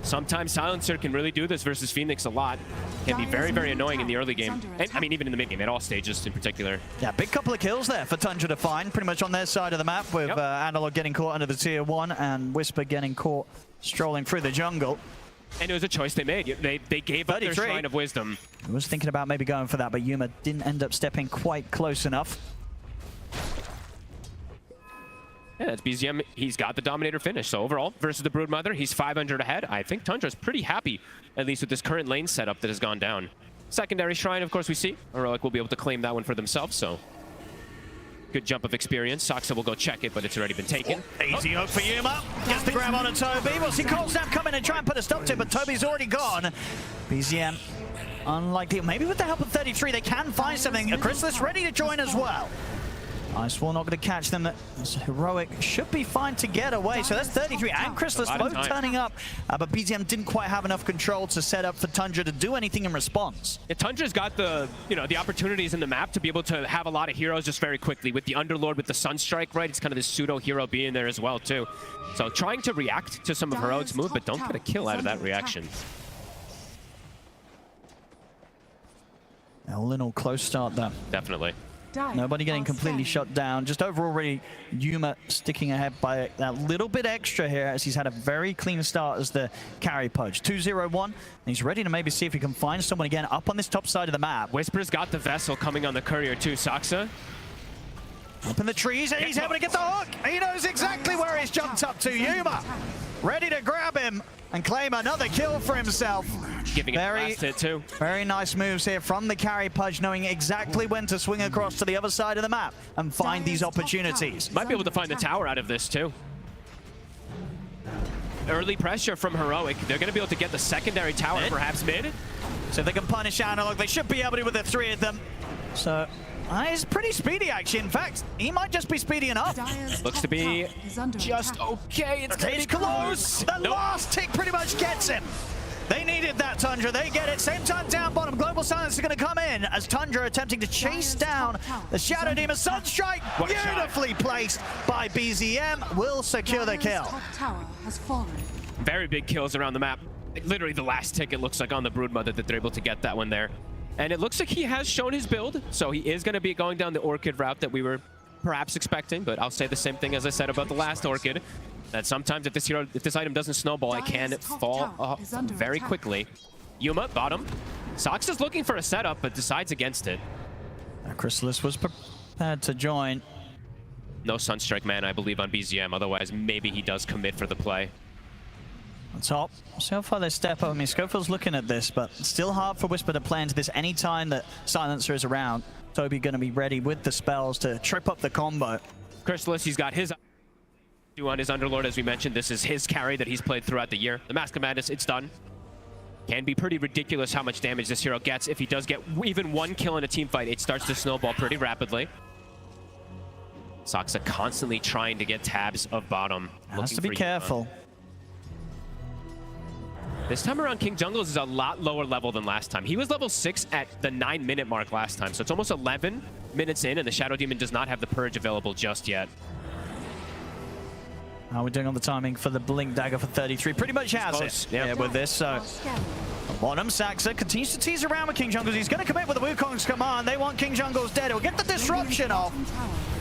Sometimes Silencer can really do this versus Phoenix a lot. Can be very, very annoying in the early game. And, I mean, even in the mid game, at all stages in particular. Yeah, big couple of kills there for Tundra to find, pretty much on their side of the map, with Analog getting caught under the tier 1 and Whisper getting caught strolling through the jungle. And it was a choice they made. They gave up their Shrine of Wisdom. I was thinking about maybe going for that, but Yuma didn't end up stepping quite close enough. Yeah, that's BZM. He's got the Dominator finish. So overall, versus the Broodmother, he's 500 ahead. I think Tundra's pretty happy, at least with this current lane setup that has gone down. Secondary Shrine, of course, we see. Heroic will be able to claim that one for themselves, so good jump of experience. Saksa will go check it, but it's already been taken. Easy hook for Yuma. Gets the grab on Toby. We'll see Cold Snap come in and try and put a stop to it, but Toby's already gone. BZM, unlikely. Maybe with the help of 33, they can find something. Chrysalis ready to join as well. Ice Wall not going to catch them. Heroic should be fine to get away. So that's 33 and Chrysalis both turning up. But BZM didn't quite have enough control to set up for Tundra to do anything in response. Yeah, Tundra's got the, the opportunities in the map to be able to have a lot of heroes just very quickly. With the Underlord, with the Sunstrike, right? It's kind of this pseudo-hero being there as well, too. So trying to react to some of Heroic's move, but don't get a kill out of that reaction. All in all, close start there. Definitely. Nobody getting completely shut down. Just overall, really, Yuma sticking ahead by that little bit extra here, as he's had a very clean start as the carry pudge. 2-0-1, and he's ready to maybe see if he can find someone again up on this top side of the map. Whisper's got the Vessel coming on the Courier too. Saksa. Up in the trees, and he's able to get the hook. He knows exactly where he's jumped up to. Yuma ready to grab him and claim another kill for himself. Giving it last hit too. Very nice moves here from the carry pudge, knowing exactly when to swing across to the other side of the map and find these opportunities. Might be able to find the tower out of this too. Early pressure from Heroic. They're going to be able to get the secondary tower, perhaps mid. So if they can punish Analog, they should be able to with the 3 of them. So he's pretty speedy, actually. In fact, he might just be speedy enough. Looks to be just okay. It's getting close. The last tick pretty much gets him. They needed that, Tundra. They get it. Same time down bottom. Global Silence is going to come in as Tundra attempting to chase down the Shadow Demon. Sunstrike, beautifully placed by BZM, will secure the kill. Very big kills around the map. Literally the last tick, it looks like, on the Broodmother that they're able to get that one there. And it looks like he has shown his build, so he is going to be going down the Orchid route that we were perhaps expecting, but I'll say the same thing as I said about the last Orchid, that sometimes if this item doesn't snowball, it can fall off very quickly. Yuma, bottom. Sox is looking for a setup, but decides against it. Chrysalis was prepared to join. No Sunstrike man, I believe, on BZM, otherwise maybe he does commit for the play. On top, so far they step up. I mean, Schofield's looking at this, but still hard for Whisper to play into this anytime that Silencer is around. Toby going to be ready with the spells to trip up the combo. Chrysalis, he's got his on his Underlord, as we mentioned. This is his carry that he's played throughout the year. The Mask of Madness, it's done. Can be pretty ridiculous how much damage this hero gets. If he does get even one kill in a team fight, it starts to snowball pretty rapidly. Saksa constantly trying to get tabs of bottom. Has to be careful. This time around, King Jungles is a lot lower level than last time. He was level 6 at the 9-minute mark last time, so it's almost 11 minutes in, and the Shadow Demon does not have the Purge available just yet. How are we doing on the timing for the Blink Dagger for 33? Pretty much has it with this. So bottom, Saksa continues to tease around with King Jungles. He's going to commit with the Wukong's command. They want King Jungles dead. He'll get the disruption off.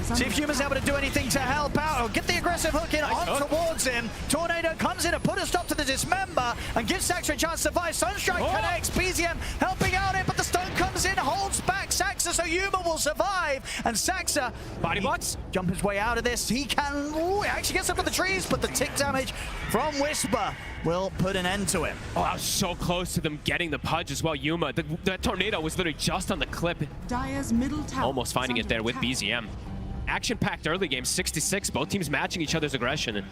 See if Human's able to do anything to help out. He'll get the aggressive hook in on towards him. Tornado comes in to put a stop to the Dismember and gives Saksa a chance to survive. Sunstrike connects. BZM helping out it, but the stone comes in, holds back Saksa, so Yuma will survive. And Saksa, body blocks, jump his way out of this. He can, he actually gets up with the trees, but the tick damage from Whisper will put an end to it. Oh, I was so close to them getting the Pudge as well. Yuma, that tornado was literally just on the clip. Dire's middle tower almost finding it there with BZM. action-packed early game, 6-6. Both teams matching each other's aggression.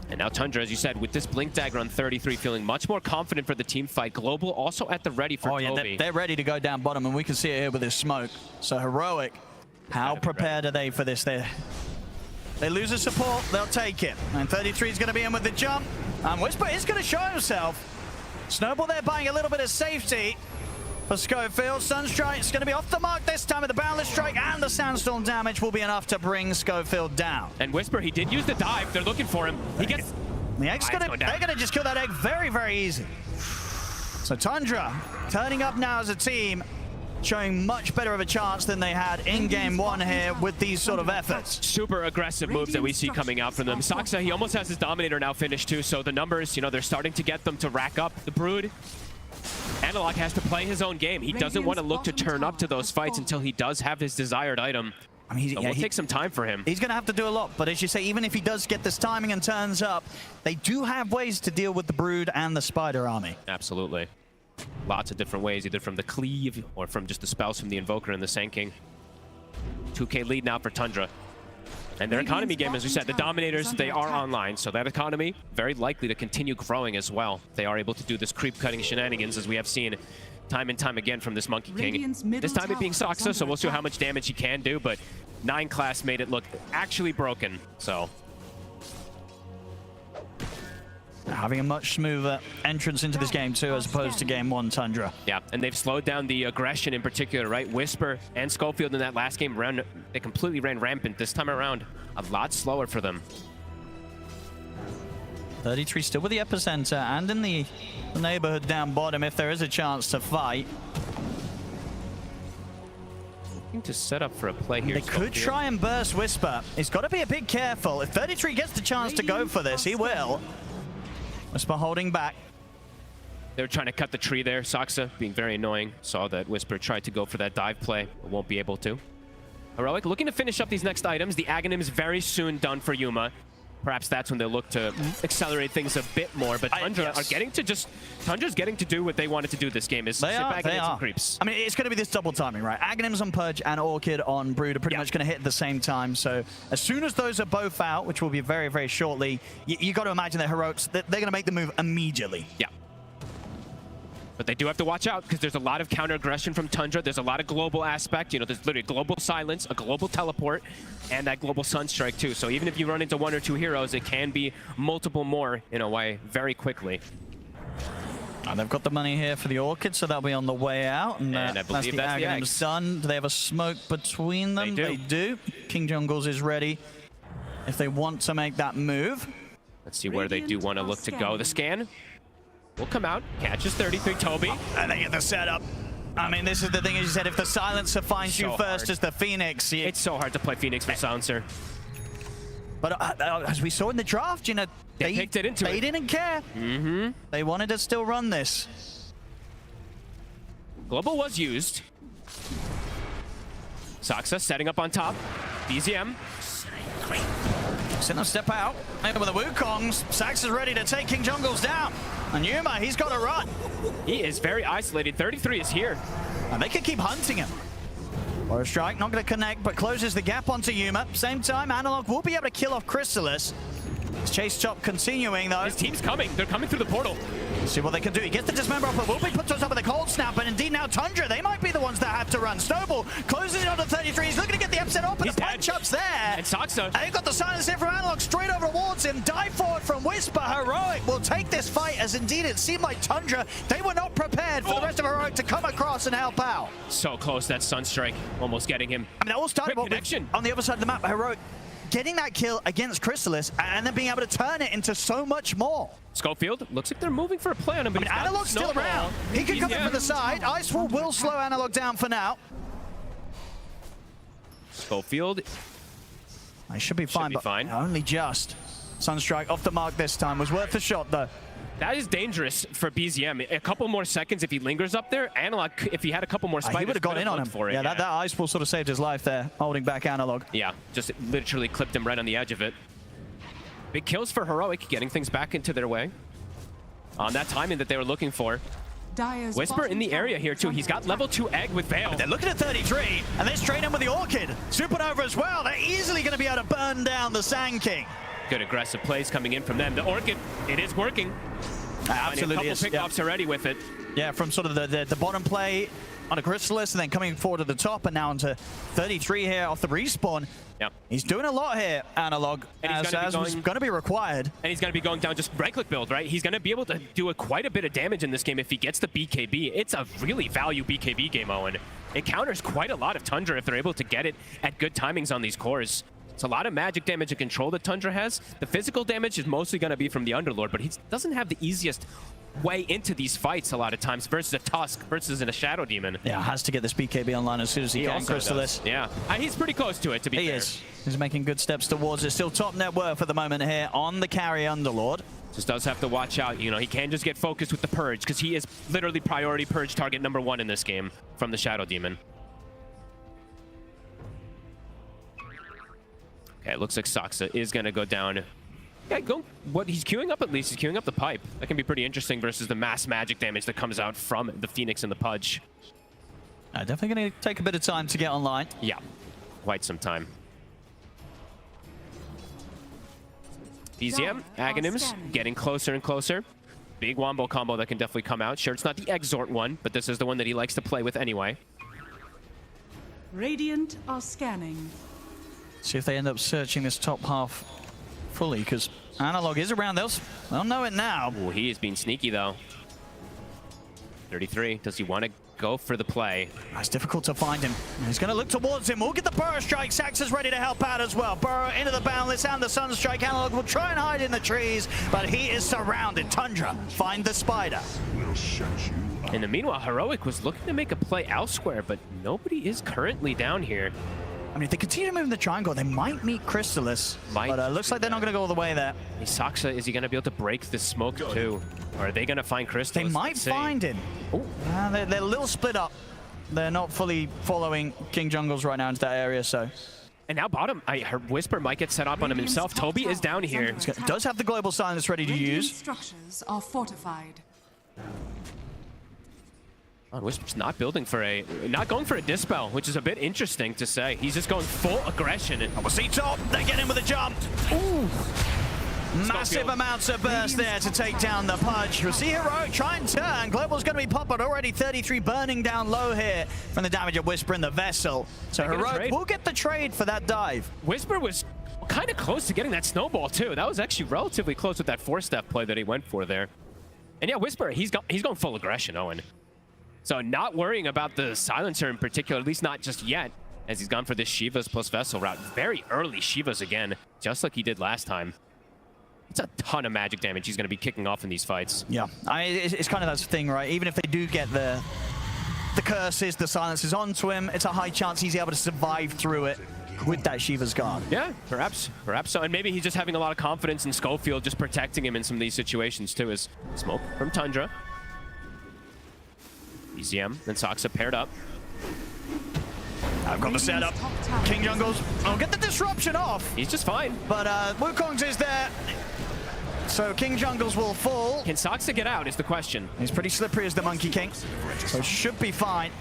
And now Tundra, as you said, with this Blink Dagger on 33, feeling much more confident for the team fight. Global also at the ready for Toby. Yeah, they're ready to go down bottom, and we can see it here with this smoke. So Heroic, how prepared are they for this? They lose a support, they'll take it. And 33 is going to be in with the jump. And Whisper is going to show himself. Snowball there buying a little bit of safety for Schofield. Sunstrike's going to be off the mark this time with the Boundless Strike, and the Sandstorm damage will be enough to bring Schofield down. And Whisper, he did use the dive. They're looking for him. He gets... The Egg's they're going to just kill that Egg very, very easy. So Tundra turning up now as a team, showing much better of a chance than they had in game one here with these sort of efforts. Super aggressive moves that we see coming out from them. Saksa, he almost has his Dominator now finished too, so the numbers, you know, they're starting to get them to rack up. The Brood, Analog has to play his own game. He doesn't want to look to turn up to those fights until he does have his desired item. I mean, so we'll take some time for him. He's going to have to do a lot, but as you say, even if he does get this timing and turns up, they do have ways to deal with the Brood and the Spider Army. Absolutely. Lots of different ways, either from the cleave or from just the spells from the Invoker and the Sand King. 2K lead now for Tundra. And their economy game, as we said, the Dominators, they are online, so that economy very likely to continue growing as well. They are able to do this creep-cutting shenanigans, as we have seen time and time again from this Monkey King. This time it being Saksa, so we'll see how much damage he can do, but 9 class made it look actually broken, so... Having a much smoother entrance into this game too, as opposed to game one, Tundra. Yeah, and they've slowed down the aggression in particular, right? Whisper and Schofield in that last game, they completely ran rampant. This time around, a lot slower for them. 33 still with the epicenter and in the neighborhood down bottom if there is a chance to fight. Looking to set up for a play here. They could try and burst Whisper. He's got to be a bit careful. If 33 gets the chance to go for this, he will. Whisper holding back. They were trying to cut the tree there. Saksa being very annoying. Saw that Whisper tried to go for that dive play, but won't be able to. Heroic looking to finish up these next items. The Aghanim is very soon done for Yuma. Perhaps that's when they'll look to accelerate things a bit more. But Tundra are getting to just... Tundra's getting to do what they wanted to do this game, is sit back and hit some creeps. I mean, it's going to be this double timing, right? Aghanim's on Purge and Orchid on Brood are pretty much going to hit at the same time. So as soon as those are both out, which will be very, very shortly, you got to imagine that Heroics, they're going to make the move immediately. Yeah. But they do have to watch out because there's a lot of counter aggression from Tundra. There's a lot of global aspect. You know, there's literally global silence, a global teleport, and that global sunstrike too. So even if you run into 1 or 2 heroes, it can be multiple more in a way very quickly. And they've got the money here for the Orchid, so that'll be on the way out. And I believe that's the Aghanim's done. Do they have a smoke between them? They do. King Jungles is ready if they want to make that move. Let's see where they do want to look to go. The scan will come out, catches 33 Toby. And they get the setup. I mean, this is the thing, as you said, if the Silencer finds you first as the Phoenix. It's so hard to play Phoenix for Silencer. But as we saw in the draft, you know, they picked it into it. They didn't care. They wanted to still run this. Global was used. Saksa setting up on top. BZM. Send them step out. Maybe with the Wukongs. Sax is ready to take King Jungles down. And Yuma, he's got to run. He is very isolated. 33 is here. And they can keep hunting him. Or a strike, not going to connect, but closes the gap onto Yuma. Same time, Analog will be able to kill off Chrysalis. His chase chop continuing, though. His team's coming. They're coming through the portal. Let's see what they can do. He gets the dismember off, but will be put on top of the cold snap. And indeed now Tundra, they might be the ones that have to run. Snowball closes it onto 33. He's looking to get the upset off, but the punch-up's there. And Saksa. And they've got the silence here from Analog straight over towards him. Dive forward from Whisper. Heroic will take this fight, as indeed it seemed like Tundra, they were not prepared for the rest of Heroic to come across and help out. So close, that Sunstrike almost getting him. I mean, that all started with, on the other side of the map, Heroic getting that kill against Chrysalis and then being able to turn it into so much more. Schofield, looks like they're moving for a play on him. But Analog's still around. He can come in from the side. Icewall will slow Analog down for now. Schofield. He should be fine, but only just. Sunstrike off the mark this time. Was worth a shot, though. That is dangerous for BZM. A couple more seconds if he lingers up there. Analog, if he had a couple more spiders, he would have gone in on him. For it. Yeah, that ice ball sort of saved his life there, holding back Analog. Yeah, just literally clipped him right on the edge of it. Big kills for Heroic, getting things back into their way. On that timing that they were looking for. Dire's Whisper in the bottom area tower here is too. under He's got attack. level 2 egg with Veil. They're looking at 33, and they're straight in with the Orchid. Supernova as well. They're easily going to be able to burn down the Sand King. Good aggressive plays coming in from them. The Orchid, it is working. Absolutely a is. couple pickoffs already with it. Yeah, from sort of the bottom play on a Chrysalis, and then coming forward to the top, and now onto 33 here off the respawn. Yeah. He's doing a lot here, Analog, And he's as was going to be required. And he's going to be going down just right-click build, right? He's going to be able to do quite a bit of damage in this game if he gets the BKB. It's a really value BKB game, Owen. It counters quite a lot of Tundra if they're able to get it at good timings on these cores. It's a lot of magic damage and control that Tundra has. The physical damage is mostly going to be from the Underlord, but he doesn't have the easiest way into these fights a lot of times versus a Tusk, versus a Shadow Demon. Yeah, has to get this BKB online as soon as he can, also Chrysalis. does. Yeah, he's pretty close to it, to be fair. He is. He's making good steps towards it. Still top net worth at the moment here on the carry Underlord. Just does have to watch out. You know, he can't just get focused with the Purge, because he is literally priority Purge target #1 in this game from the Shadow Demon. Okay, it looks like Saksa is going to go down. Yeah, what he's queuing up at least. He's queuing up the pipe. That can be pretty interesting versus the mass magic damage that comes out from the Phoenix and the Pudge. Definitely going to take a bit of time to get online. Yeah, quite some time. BZM, Aghanims, getting closer and closer. Big Wombo combo that can definitely come out. Sure, it's not the Exort one, but this is the one that he likes to play with anyway. Radiant are scanning. See if they end up searching this top half fully, because Analog is around. They'll know it now. Ooh, he is being sneaky, though. 33. Does he want to go for the play? It's difficult to find him. He's going to look towards him. We'll get the Burrow Strike. Sax is ready to help out as well. Burrow into the Boundless and the Sunstrike. Analog will try and hide in the trees, but he is surrounded. Tundra, find the Spider. In the meanwhile, Heroic was looking to make a play elsewhere, but nobody is currently down here. I mean, if they continue to move in the triangle, they might meet Chrysalis. But looks like they're not going to go all the way there. Saksa, is he going to be able to break this smoke too? Or are they going to find Chrysalis? They might find him. They're a little split up. They're not fully following King Jungles right now into that area, so... And now bottom, her Whisper might get set up on him himself. Toby is down here. Does have the Global Silence ready to use. Structures are fortified. Whisper's not going for a Dispel, which is a bit interesting to say. He's just going full aggression. We'll see top. They get in with a jump. Ooh. Massive amounts of burst there to take down the Pudge. We'll see Heroic try and turn. Global's going to be popped already. 33 burning down low here from the damage of Whisper in the Vessel. So Heroic will get the trade for that dive. Whisper was kind of close to getting that snowball too. That was actually relatively close with that 4-step play that he went for there. And yeah, Whisper, he's going full aggression, Owen. So not worrying about the Silencer in particular, at least not just yet, as he's gone for this Shivas plus Vessel route. Very early Shivas again, just like he did last time. It's a ton of magic damage he's going to be kicking off in these fights. Yeah, it's kind of that thing, right? Even if they do get the curses, the silences onto him, it's a high chance he's able to survive through it with that Shiva's Guard. Yeah, perhaps so. And maybe he's just having a lot of confidence in Schofield just protecting him in some of these situations too, as smoke from Tundra. BZM and Saksa paired up. I've got the setup. King Jungles, I'll get the disruption off. He's just fine. But Wukongs is there. So King Jungles will fall. Can Saksa get out is the question. He's pretty slippery as the Monkey King. So should be fine.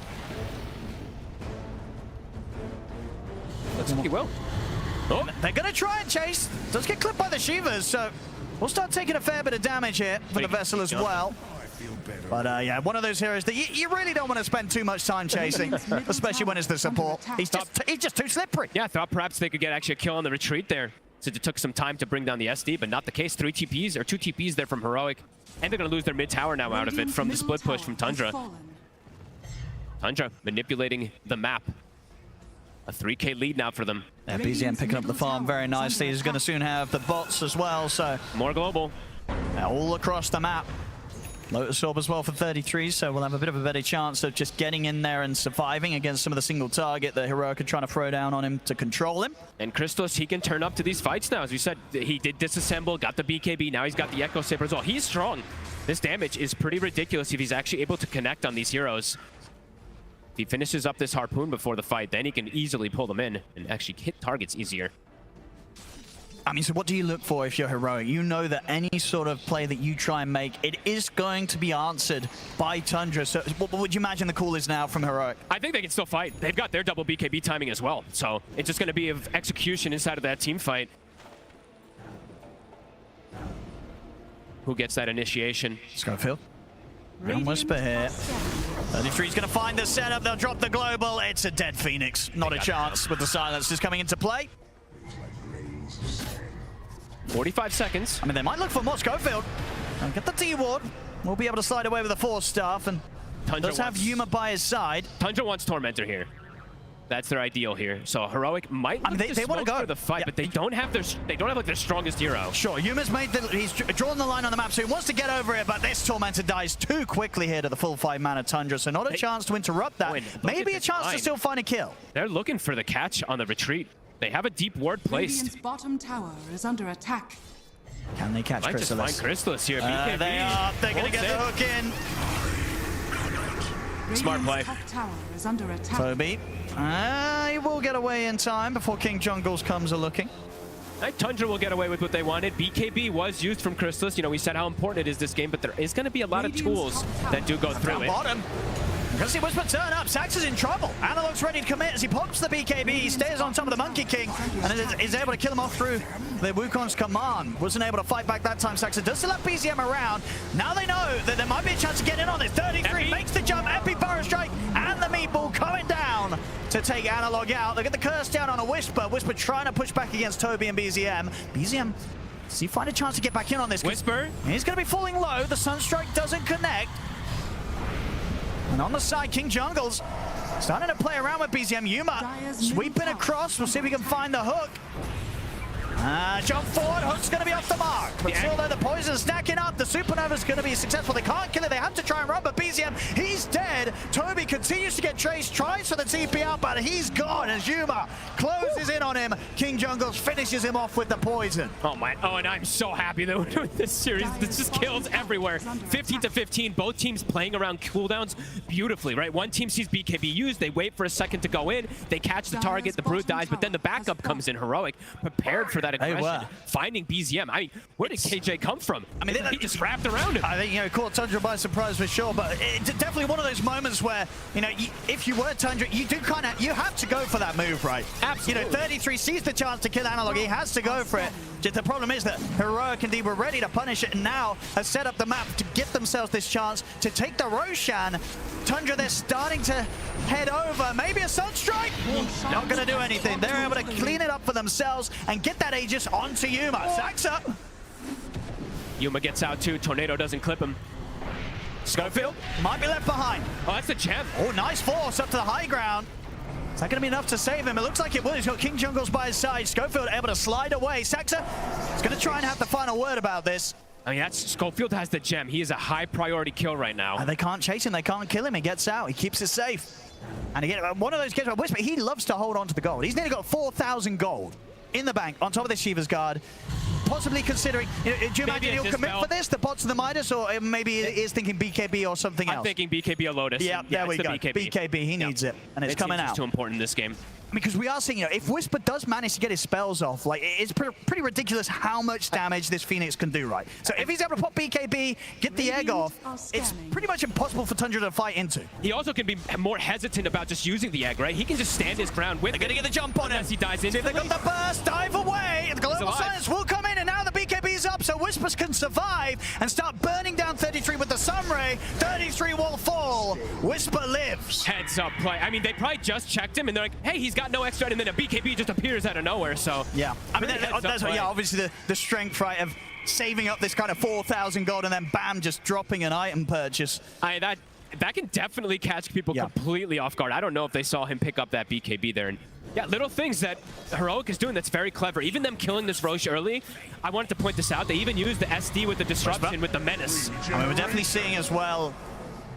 Looks like he will. Oh. They're going to try and chase. Does get clipped by the Shivas, so we'll start taking a fair bit of damage here for the Vessel as well. But yeah, one of those heroes that you really don't want to spend too much time chasing, especially when it's the support. He's just too slippery. Yeah, I thought perhaps they could get actually a kill on the retreat there, since it took some time to bring down the SD, but not the case. 2 TPs there from Heroic, and they're going to lose their mid tower now out of it from the split push from Tundra. Tundra manipulating the map. A 3K lead now for them. Yeah, BZM picking up the farm very nicely. He's going to soon have the bots as well, so... More global. All across the map. Lotus Orb as well for 33, so we'll have a bit of a better chance of just getting in there and surviving against some of the single target that Heroic are trying to throw down on him to control him. And Crystallis, he can turn up to these fights now. As we said, he did disassemble, got the BKB, now he's got the Echo Saber as well. He's strong. This damage is pretty ridiculous if he's actually able to connect on these heroes. If he finishes up this Harpoon before the fight, then he can easily pull them in and actually hit targets easier. I mean, so what do you look for if you're Heroic? You know that any sort of play that you try and make, it is going to be answered by Tundra. So what would you imagine the call is now from Heroic? I think they can still fight. They've got their double BKB timing as well. So it's just going to be of execution inside of that team fight. Who gets that initiation? Schofield. And Whisper here. 33's going to find the setup. They'll drop the global. It's a dead Phoenix. Not a chance with the silencers coming into play. 45 seconds. I mean, they might look for more Schofield. And get the T-Ward. We'll be able to slide away with the Force Staff. And does have Yuma by his side. Tundra wants Tormentor here. That's their ideal here. So Heroic might look they want to go for the fight, but they don't have like their strongest hero. Sure, Yuma's made he's drawn the line on the map, so he wants to get over it, but this Tormentor dies too quickly here to the full 5-mana Tundra, so not a chance to interrupt that. Maybe a chance to still find a kill. They're looking for the catch on the retreat. They have a deep ward placed. Radiant's bottom tower is under attack. Can they catch Might just find Chrysalis? Chrysalis here. They are. They're going to get the hook in. Smart play. Top tower is under attack. Toby. He will get away in time before King Jungles comes a-looking. Tundra will get away with what they wanted. BKB was used from Chrysalis. You know, we said how important it is this game, but there is going to be a lot of tools that do go through it. Bottom. Because he Whisper turn up, Sax is in trouble. Analog's ready to commit as he pops the BKB. He stays on top of the Monkey King and is able to kill him off through the Wukong's command. Wasn't able to fight back that time. Sax does still have BZM around. Now they know that there might be a chance to get in on this. 33 makes the jump. Epic Burrow Strike and the Meatball coming down to take Analog out. They get the curse down on a Whisper. Whisper trying to push back against Toby and BZM. BZM, does he find a chance to get back in on this? Whisper. He's going to be falling low. The Sunstrike doesn't connect. And on the side, King Jungles starting to play around with BZM. Yuma sweeping across. We'll see if we can find the hook. Jump forward. Hook's going to be off the mark. But still, though, the poison's stacking up. The Supernova's going to be successful. They can't kill it. They have to try and run, but BZM, he's dead. Toby continues to get chased, tries for the TP out, but he's gone as Yuma closes in on him. King Jungles finishes him off with the poison. Oh, my. Oh, and I'm so happy that we're doing this series. This just kills everywhere. 15 to 15. Both teams playing around cooldowns beautifully, right? One team sees BKB used. They wait for a second to go in. They catch the target. The Brute dies, but then the backup comes in. Heroic, prepared for that aggression, finding BZM. I mean, where did KJ come from? I mean, he just wrapped around him. I think, you know, caught Tundra by surprise for sure, but it's definitely one of those moments where, you know, if you were Tundra, you have to go for that move, right? Absolutely. You know, 33 sees the chance to kill Analog. He has to go for it. Just the problem is that Heroic indeed were ready to punish it and now has set up the map to get themselves this chance to take the Roshan. Tundra, they're starting to head over. Maybe a Sunstrike? Not going to do anything. They're able to clean it up for themselves and get that Aegis onto Yuma. Sax up. Yuma gets out too. Tornado doesn't clip him. Schofield might be left behind. Oh, that's a gem. Oh, nice force up to the high ground. Is that going to be enough to save him? It looks like it will. He's got King Jungles by his side. Schofield able to slide away. Saxa is going to try and have the final word about this. I mean, Schofield has the gem. He is a high priority kill right now. And they can't chase him. They can't kill him. He gets out. He keeps it safe. And again, one of those kids, Whisper, he loves to hold on to the gold. He's nearly got 4,000 gold in the bank on top of the Shiva's Guard. Possibly considering, do you imagine he'll commit for this, the bots and the Midas, or maybe he is thinking BKB or something else? I'm thinking BKB or Lotus. Yeah, there we go. BKB, he needs it, and it's coming out. It's too important in this game. Because we are seeing, you know, if Whisper does manage to get his spells off, like, it's pretty ridiculous how much damage this Phoenix can do, right? So if he's able to pop BKB, get the egg off, it's pretty much impossible for Tundra to fight into. He also can be more hesitant about just using the egg, right? He can just stand his ground with it. They're going to get the jump on him. He dies in. See if they got the burst, dive away. The global silence will come in, and now the BKB's up, so Whispers can survive and start burning down 33 with the Sunray. 33 will fall. Whisper lives. Heads up play. I mean, they probably just checked him, and they're like, hey, he's got no extra, and then a BKB just appears out of nowhere, so. Yeah, I mean, that's obviously the strength, right, of saving up this kind of 4,000 gold and then bam, just dropping an item purchase. That can definitely catch people completely off guard. I don't know if they saw him pick up that BKB there. And yeah, little things that Heroic is doing that's very clever. Even them killing this Roche early, I wanted to point this out. They even used the SD with the disruption with the menace. I mean, we're definitely seeing as well,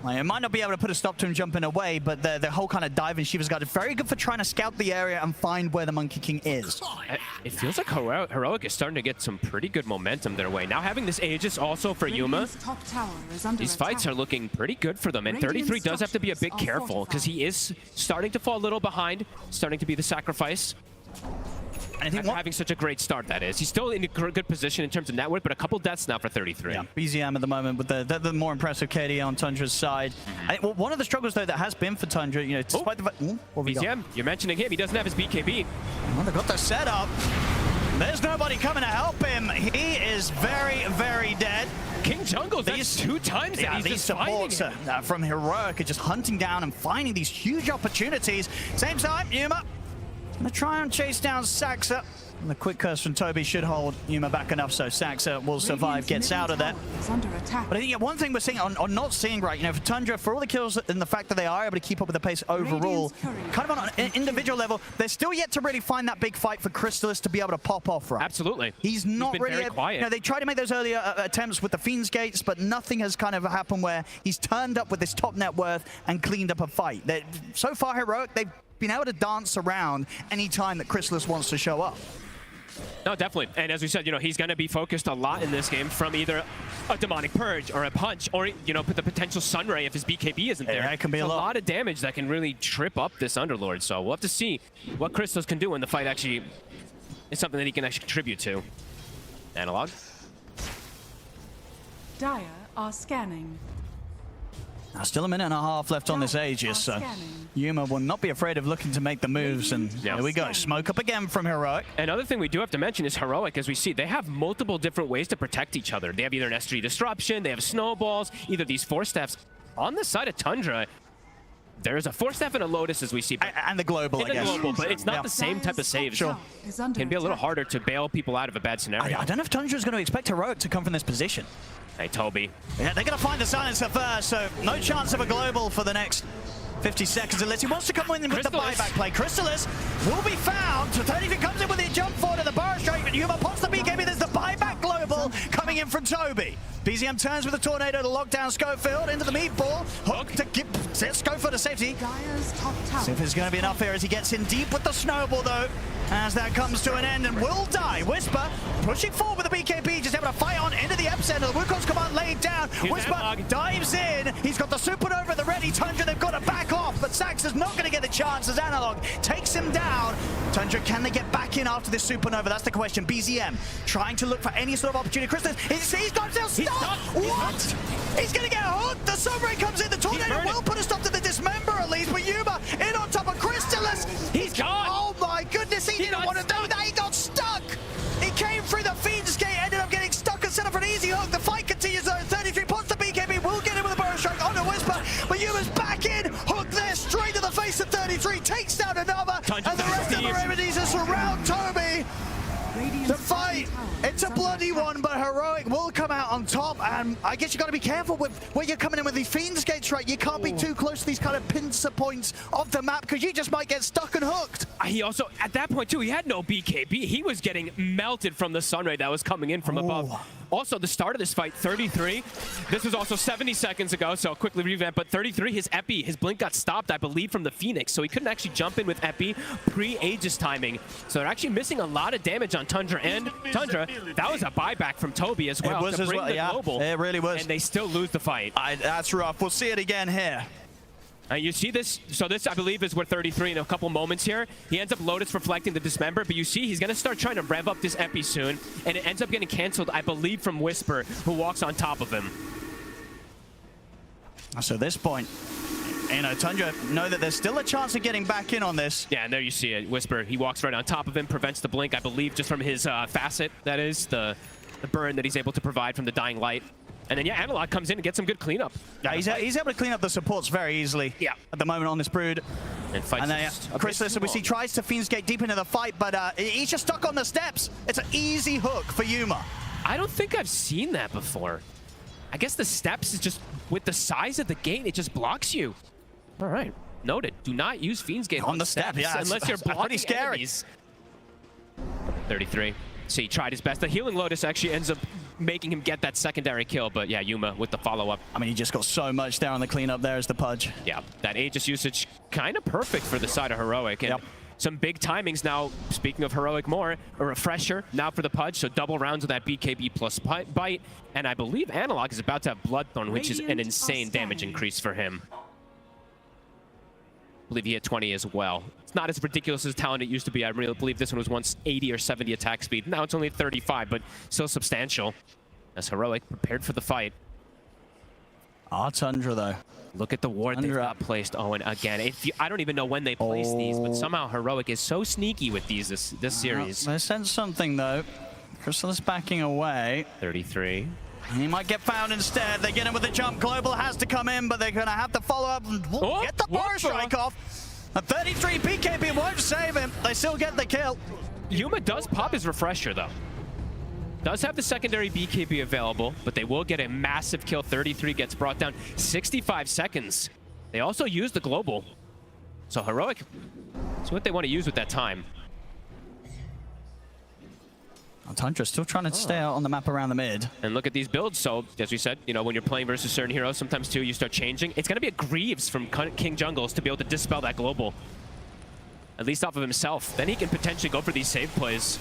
like, it might not be able to put a stop to him jumping away, but the whole kind of dive in Shiva's Guard is very good for trying to scout the area and find where the Monkey King is. It feels like Heroic is starting to get some pretty good momentum their way. Now having this Aegis also for Yuma, these fights are looking pretty good for them. And 33 does have to be a bit careful because he is starting to fall a little behind, starting to be the sacrifice. After having such a great start, that is. He's still in a good position in terms of net worth, but a couple deaths now for 33. Yeah, BZM at the moment with the more impressive KD on Tundra's side. Well, one of the struggles, though, that has been for Tundra, you know, despite the fact... What we got? BZM, you're mentioning him. He doesn't have his BKB. Well, they've got the setup. There's nobody coming to help him. He is very, very dead. King Jungle, that's 2 times that he's these just supports from Heroic are just hunting down and finding these huge opportunities. Same time, Yuma gonna try and chase down Saxa. And the quick curse from Toby should hold Yuma back enough so Saxa will survive, gets out of there. But I think one thing we're seeing, or not seeing right, you know, for Tundra, for all the kills and the fact that they are able to keep up with the pace overall, kind of on an individual level, they're still yet to really find that big fight for Crystallis to be able to pop off, right? Absolutely. He's not really very quiet. You know, they tried to make those earlier attempts with the Fiend's Gates, but nothing has kind of happened where he's turned up with this top net worth and cleaned up a fight. So far, Heroic, they've been able to dance around any time that Crystallis wants to show up. No, definitely. And as we said, you know, he's going to be focused a lot in this game from either a Demonic Purge or a punch or, you know, put the potential Sunray if his BKB isn't there. That can be a a lot of damage that can really trip up this Underlord. So we'll have to see what Crystals can do when the fight actually is something that he can actually contribute to. Analog. Dire are scanning. Now, still a minute and a half left on this Aegis, so Yuma will not be afraid of looking to make the moves, and there we go. Smoke up again from Heroic. Another thing we do have to mention is Heroic, as we see, they have multiple different ways to protect each other. They have either an S3 Disruption, they have snowballs, either these Force Staffs. On the side of Tundra, there's a Force Staff and a Lotus, as we see. And the Global, I guess. Global, but it's not the same type of save. Sure. It can be a little harder to bail people out of a bad scenario. I don't know if Tundra's going to expect Heroic to come from this position. Hey, Toby. Yeah, they're going to find the silencer first, so no chance of a global for the next 50 seconds unless he wants to come in with the buyback play. Crystallis will be found. So 33 comes in with the jump forward to the Burrow Strike, but Yuma pops the BKB. There's the buyback global coming in from Toby. BZM turns with a tornado to lock down Schofield into the meatball. Hook to get Schofield to safety. See if there's going to be enough here as he gets in deep with the snowball, though, as that comes to an end and will die. Whisper pushing forward with the BKB, just able to fight on into the epicenter. The Wukong's command laid down. Whisper dives in. He's got the Supernova at the ready. Tundra, they've got to back off, but Sax is not going to get the chance as Analog takes him down. Tundra, can they get back in after this Supernova? That's the question. BZM trying to look for any sort of opportunity. Crystallis, he's got himself stuck. What? He's going to get hooked. The Sunray comes in. The tornado will put a stop to the dismember at least, but Yuma in on top of Crystallis. He's gone. Oh my goodness, he didn't want to do that. He got stuck. He came through the Fiend's Gate, ended up getting stuck and set up for an easy hook. The fight continues though. 33 pots the BKB, will get him with a Burrow Strike on the Whisper, but Yuma's back in. Hook there, straight to the face of 33, takes down another, and the rest of the remedies are surround Toby. The fight, it's a bloody one, but Heroic will come out on top, and I guess you got to be careful with where you're coming in with these Fiend's Gates, right? You can't be too close to these kind of pincer points of the map because you just might get stuck and hooked. He also, at that point too, he had no BKB. He was getting melted from the Sunray that was coming in from above. Also, the start of this fight, 33. This was also 70 seconds ago, so quickly revamp, but 33, his Epi, his blink got stopped, I believe, from the Phoenix, so he couldn't actually jump in with Epi pre-Aegis timing. So they're actually missing a lot of damage on Tundra, and Tundra, that was a buyback from Toby as well. It was to as bring well, the yeah. global, It really was. And they still lose the fight. That's rough. We'll see it again here. You see this, so this I believe is where 33 in a couple moments here. He ends up Lotus reflecting the Dismember, but you see he's gonna start trying to rev up this Epi soon, and it ends up getting canceled, I believe, from Whisper, who walks on top of him. So at this point, you know, Tundra know that there's still a chance of getting back in on this. Yeah, and there you see it. Whisper, he walks right on top of him, prevents the blink, I believe, just from his facet, that is, the burn that he's able to provide from the Dying Light. And then, yeah, Analog comes in and gets some good cleanup. Yeah, he's able to clean up the supports very easily at the moment on this Brood. And fights then Crystallis, we see, tries to Fiend's Gate deep into the fight, but he's just stuck on the steps. It's an easy hook for Yuma. I don't think I've seen that before. I guess the steps is just, with the size of the gate, it just blocks you. All right, noted. Do not use Fiend's Gate on the steps unless you're blocking pretty scary. Enemies. 33. So he tried his best. The Healing Lotus actually ends up making him get that secondary kill, but yeah, Yuma with the follow-up. I mean, he just got so much there on the cleanup there as the Pudge. Yeah, that Aegis usage kind of perfect for the side of Heroic. And some big timings now, speaking of Heroic more, a refresher now for the Pudge, so double rounds of that BKB plus bite. And I believe Analog is about to have Bloodthorn, which is an insane damage increase for him. believe he hit 20 as well. It's not as ridiculous as talent it used to be. I really believe this one was once 80 or 70 attack speed. Now it's only 35, but still substantial. As Heroic prepared for the fight. TUNDRA though. Look at the ward they've got placed, Owen, again. I don't even know when they place these, but somehow Heroic is so sneaky with these this series. They sense something though. Crystallis backing away. 33. He might get found instead. They get him with a jump. Global has to come in, but they're going to have to follow up and get the bar strike off. A 33 BKB won't save him. They still get the kill. Yuma does pop his refresher though. Does have the secondary BKB available, but they will get a massive kill. 33 gets brought down. 65 seconds. They also use the global. So Heroic, see what they want to use with that time. TUNDRA still trying to stay out on the map around the mid. And look at these builds. So, as we said, you know, when you're playing versus certain heroes, sometimes too, you start changing. It's going to be a Greaves from King Jungles to be able to dispel that global. At least off of himself. Then he can potentially go for these save plays.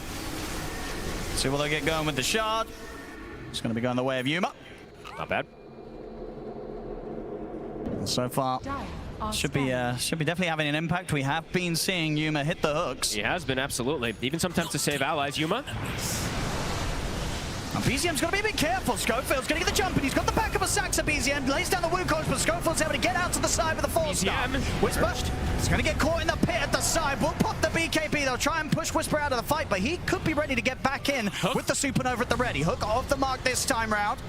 See what they get going with the shard. It's going to be going the way of Yuma. Not bad. And so far, should be definitely having an impact. We have been seeing Yuma hit the hooks. He has been, absolutely. Even sometimes to save allies. Yuma. Now BZM's got to be a bit careful. Schofield's going to get the jump, and he's got the back of a Saxa. BZM lays down the Wukong, but Schofield's able to get out to the side with the 4-star. Whisper, he's going to get caught in the pit at the side. Will pop the BKB. They'll try and push Whisper out of the fight, but he could be ready to get back in with the Supernova at the ready. Hook off the mark this time round.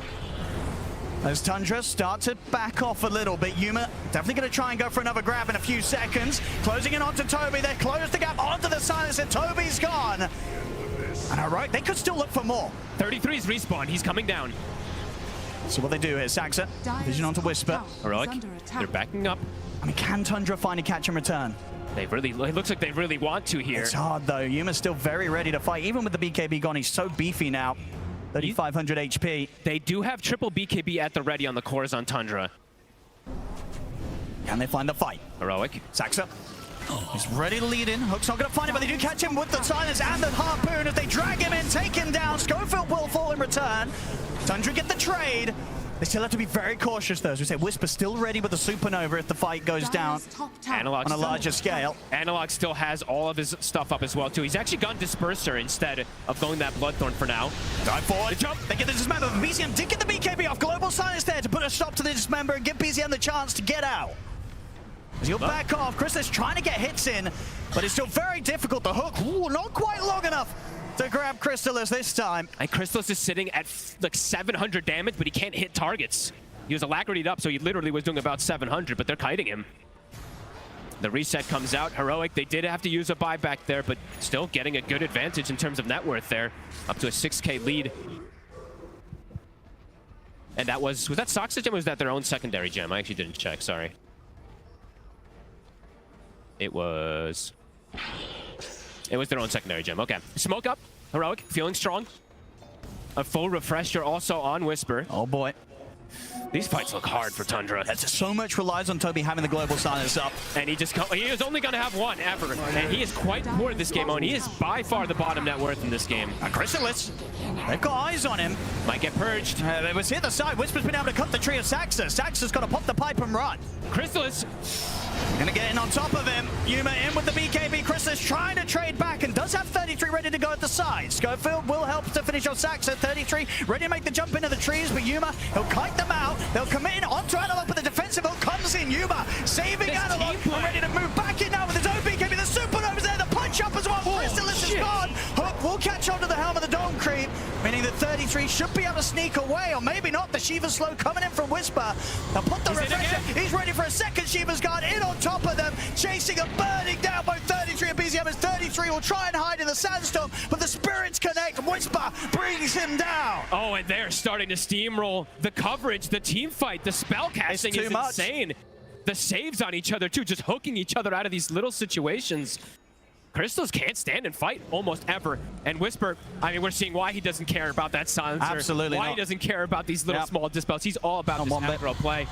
As TUNDRA start to back off a little bit, Yuma definitely going to try and go for another grab in a few seconds. Closing in onto Toby. They close the gap onto the silence, and Toby's gone. And Heroic, they could still look for more. 33's respawn. He's coming down. So what they do here, Saxa, vision onto Whisper. Heroic, they're backing up. I mean, can TUNDRA find a catch and return? It looks like they really want to here. It's hard though. Yuma's still very ready to fight. Even with the BKB gone, he's so beefy now. 3,500 HP. They do have triple BKB at the ready on the cores on TUNDRA. Can they find the fight? Heroic. Saxa. He's ready to lead in. Hook's not going to find him, but they do catch him with the silence and the harpoon as they drag him in, take him down. Schofield will fall in return. TUNDRA get the trade. They still have to be very cautious, though. As we say, Whisper still ready with the Supernova if the fight goes down Analog on a larger scale. Analog still has all of his stuff up as well, too. He's actually gone Disperser instead of going that Bloodthorn for now. Dive forward. The jump. They get the Dismember. BZM did get the BKB off. Global silence there to put a stop to the Dismember and give BZM the chance to get out. As he'll back off, Crystallis trying to get hits in, but it's still very difficult. The hook, not quite long enough to grab Crystallis this time. And Crystallis is sitting at like 700 damage, but he can't hit targets. He was alacrity'd up, so he literally was doing about 700, but they're kiting him. The reset comes out. Heroic, they did have to use a buyback there, but still getting a good advantage in terms of net worth there. Up to a 6K lead. And that was that Sox's gem or was that their own secondary gem? I actually didn't check, sorry. It was their own secondary gem. Okay. Smoke up. Heroic, feeling strong. A full refresher also on Whisper. Oh boy. These fights look hard for TUNDRA. That's so much relies on Toby having the global silence up. And he is only going to have one ever. And he is quite poor in this game. And he is by far the bottom net worth in this game. Crystallis, they've got eyes on him. Might get purged. It was here the side. Whisper's been able to cut the tree of Saxa. Saxa's got to pop the pipe and run. Crystallis. Gonna get in on top of him. Yuma in with the BKB. Crystallis trying to trade back and does have 33 ready to go at the side. Schofield will help to finish off Saxa. 33 ready to make the jump into the trees, but Yuma, he'll kite them out. They'll commit in onto Analog, but the defensive hook comes in. Yuma saving Analog and ready to move back in now with his own BKB. The Supernova's there, the punch up as well. Crystallis is gone. Hook will catch onto the helm of the Dome Creep, meaning that 33 should be able to sneak away, or maybe not. The Shiva Slow coming in from Whisper. They'll put the refresher. He's ready for a second Shiva's Guard in on top of them, chasing and burning down both 33 and BZM as 33 will try and hide in the sandstorm, but the spirits connect. Whisper brings him down. Oh, and they're starting to steamroll the coverage, the team fight, the spell casting is insane. The saves on each other too, just hooking each other out of these little situations. Crystals can't stand and fight almost ever. And Whisper, I mean, we're seeing why he doesn't care about that silencer. Absolutely why not. he doesn't care about these little small dispels. He's all about this aggro play.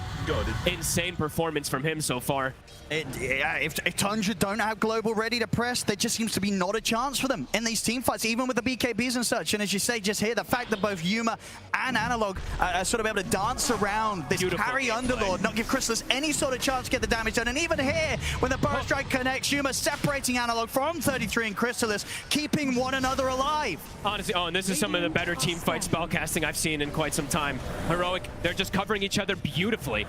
Insane performance from him so far. If TUNDRA don't have global ready to press, there just seems to be not a chance for them in these team fights, even with the BKBs and such. And as you say, just here, the fact that both Yuma and Analog are sort of able to dance around this carry Underlord, not give Chrysalis any sort of chance to get the damage done. And even here, when the burst strike connects, Yuma separating Analog from 33 and Chrysalis, keeping one another alive. Honestly, and this is some of the better team fight spellcasting I've seen in quite some time. Heroic, they're just covering each other beautifully.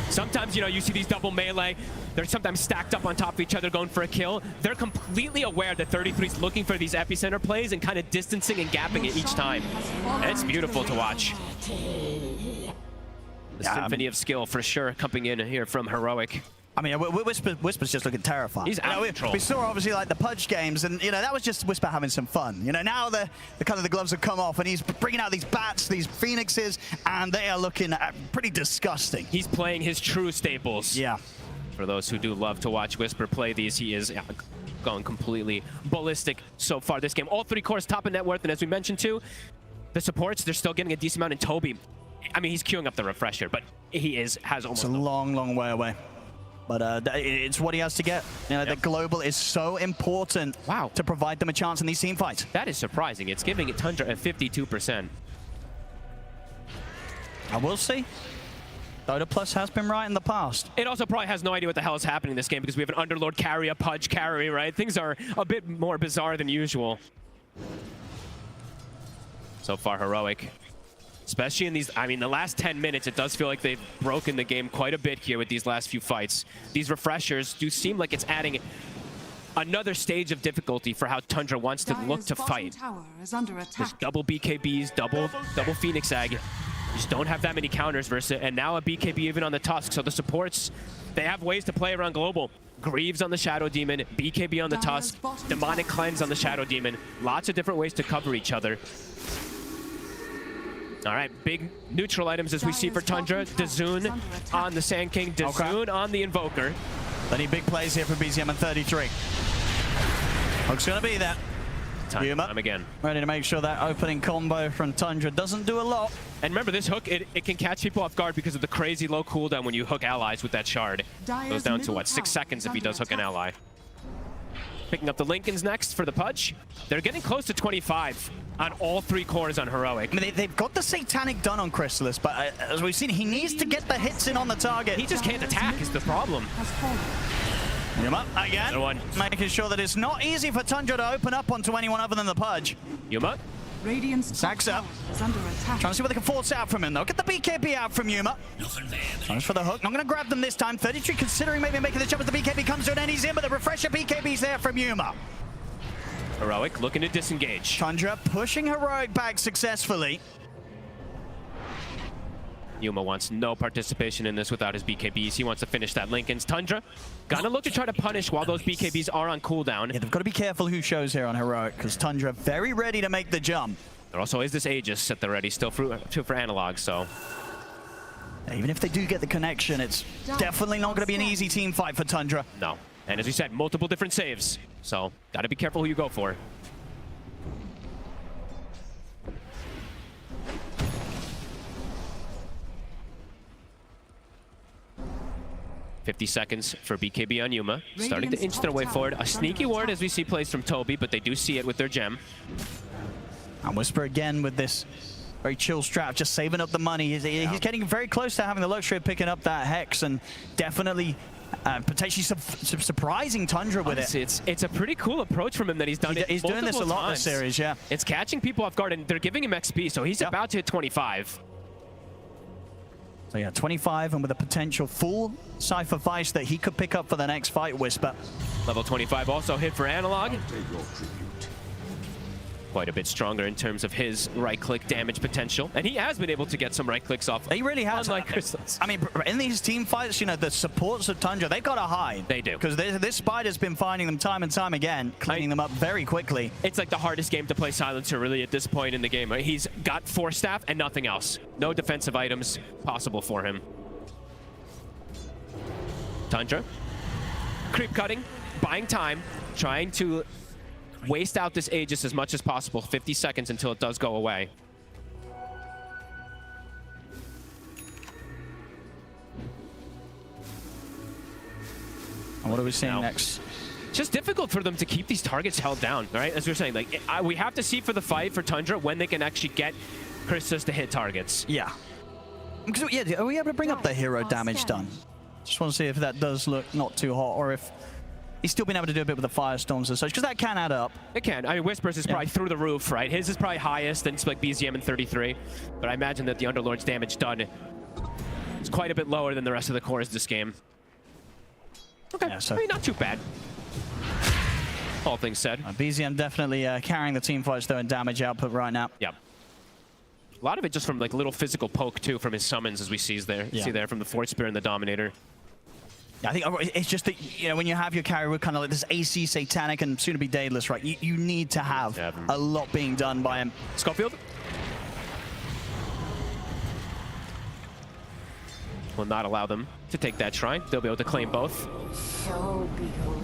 Sometimes, you know, you see these double melee. They're sometimes stacked up on top of each other going for a kill. They're completely aware that 33's looking for these epicenter plays and kind of distancing and gapping it each time. And it's beautiful to watch. The symphony of skill for sure coming in here from Heroic. I mean, Whisper's just looking terrifying. He's out of control. We saw obviously like the Pudge games, and you know that was just Whisper having some fun. You know, now the kind of the gloves have come off, and he's bringing out these bats, these phoenixes, and they are looking pretty disgusting. He's playing his true staples. Yeah. For those who do love to watch Whisper play these, he is going completely ballistic so far this game. All 3 cores top of net worth, and as we mentioned too, the supports, they're still getting a decent amount in Toby. I mean, he's queuing up the refresher, but he has almost. It's a long way away. But it's what he has to get. You know, the global is so important to provide them a chance in these team fights. That is surprising. It's giving it TUNDRA a 52%. I will see. Dota Plus has been right in the past. It also probably has no idea what the hell is happening in this game because we have an Underlord carry, a Pudge carry, right? Things are a bit more bizarre than usual. So far, Heroic. Especially in these, I mean, the last 10 minutes, it does feel like they've broken the game quite a bit here with these last few fights. These refreshers do seem like it's adding another stage of difficulty for how TUNDRA wants to look to fight. There's double BKBs, double Phoenix Egg. You just don't have that many counters versus it. And now a BKB even on the Tusk. So the supports, they have ways to play around global. Greaves on the Shadow Demon, BKB on the Tusk, Demonic Cleanse on the Shadow Demon. Lots of different ways to cover each other. All right, big neutral items as we see for TUNDRA. DAZN on the Sand King, DAZN on the Invoker. Plenty big plays here for BZM and 33. Hook's gonna be there. Time again. Ready to make sure that opening combo from TUNDRA doesn't do a lot. And remember, this hook, it can catch people off guard because of the crazy low cooldown when you hook allies with that shard. Goes down to, what, 6 seconds if he does hook an ally. Picking up the Lincolns next for the Pudge. They're getting close to 25 on all 3 cores on Heroic. I mean, they've got the Satanic done on Chrysalis, but as we've seen, he needs to get the hits in on the target. He just can't attack is the problem. Yuma again, making sure that it's not easy for TUNDRA to open up onto anyone other than the Pudge. Yuma. Sacks up. Trying to see what they can force out from him, though. Get the BKB out from Yuma. Thanks for the hook. Not going to grab them this time. 33 considering maybe making the jump as the BKB comes to an end. He's in, but the refresher BKB's there from Yuma. Heroic looking to disengage. TUNDRA pushing Heroic back successfully. Yuma wants no participation in this without his BKBs. He wants to finish that Lincoln's. TUNDRA gonna look to try to punish while those BKBs are on cooldown. Yeah, they've got to be careful who shows here on Heroic, because TUNDRA very ready to make the jump. There also is this Aegis at the ready, still for Analog, so. Even if they do get the connection, it's definitely not going to be an easy team fight for TUNDRA. No, and as we said, multiple different saves, so gotta be careful who you go for. 50 seconds for BKB on Yuma. Starting to inch their way forward. A sneaky ward as we see plays from Toby, but they do see it with their gem. And Whisper again with this very chill strat, just saving up the money. He's getting very close to having the luxury of picking up that Hex and definitely potentially surprising TUNDRA with it. It's a pretty cool approach from him that he's done it He's doing this a lot times. this series, yeah. It's catching people off guard, and they're giving him XP, so he's about to hit 25. So yeah, 25, and with a potential full Cypher Vice that he could pick up for the next fight, Whisper. Level 25 also hit for Analog. Quite a bit stronger in terms of his right-click damage potential. And he has been able to get some right-clicks off. He really has. Unlike Crystals. I mean, in these team fights, you know, the supports of TUNDRA, they've got to hide. They do. Because this Spider's been finding them time and time again, cleaning them up very quickly. It's like the hardest game to play Silencer, really, at this point in the game. He's got Force Staff and nothing else. No defensive items possible for him. TUNDRA. Creep cutting. buying time, trying to waste out this Aegis as much as possible. 50 seconds until it does go away. And what are we seeing next? It's just difficult for them to keep these targets held down, right? As we were saying, like we have to see for the fight for Tundra when they can actually get Christus to hit targets. Yeah. Because, yeah, are we able to bring up the hero damage done? Just want to see if that does look not too hot, or if he's still been able to do a bit with the firestorms and such, because that can add up. It can. I mean, Whispers is probably through the roof, right? His is probably highest, and it's like BZM in 33. But I imagine that the Underlord's damage done is quite a bit lower than the rest of the cores this game. Okay, yeah, so I mean, not too bad. All things said. BZM definitely carrying the team fights though in damage output right now. Yeah. A lot of it just from like little physical poke too from his summons, as we see there from the Force Spear and the Dominator. Yeah, I think it's just that, you know, when you have your carry with kind of like this AC Satanic and soon to be Daedalus, right? You need to have a lot being done by him. Schofield will not allow them to take that shrine. They'll be able to claim both. So beautiful.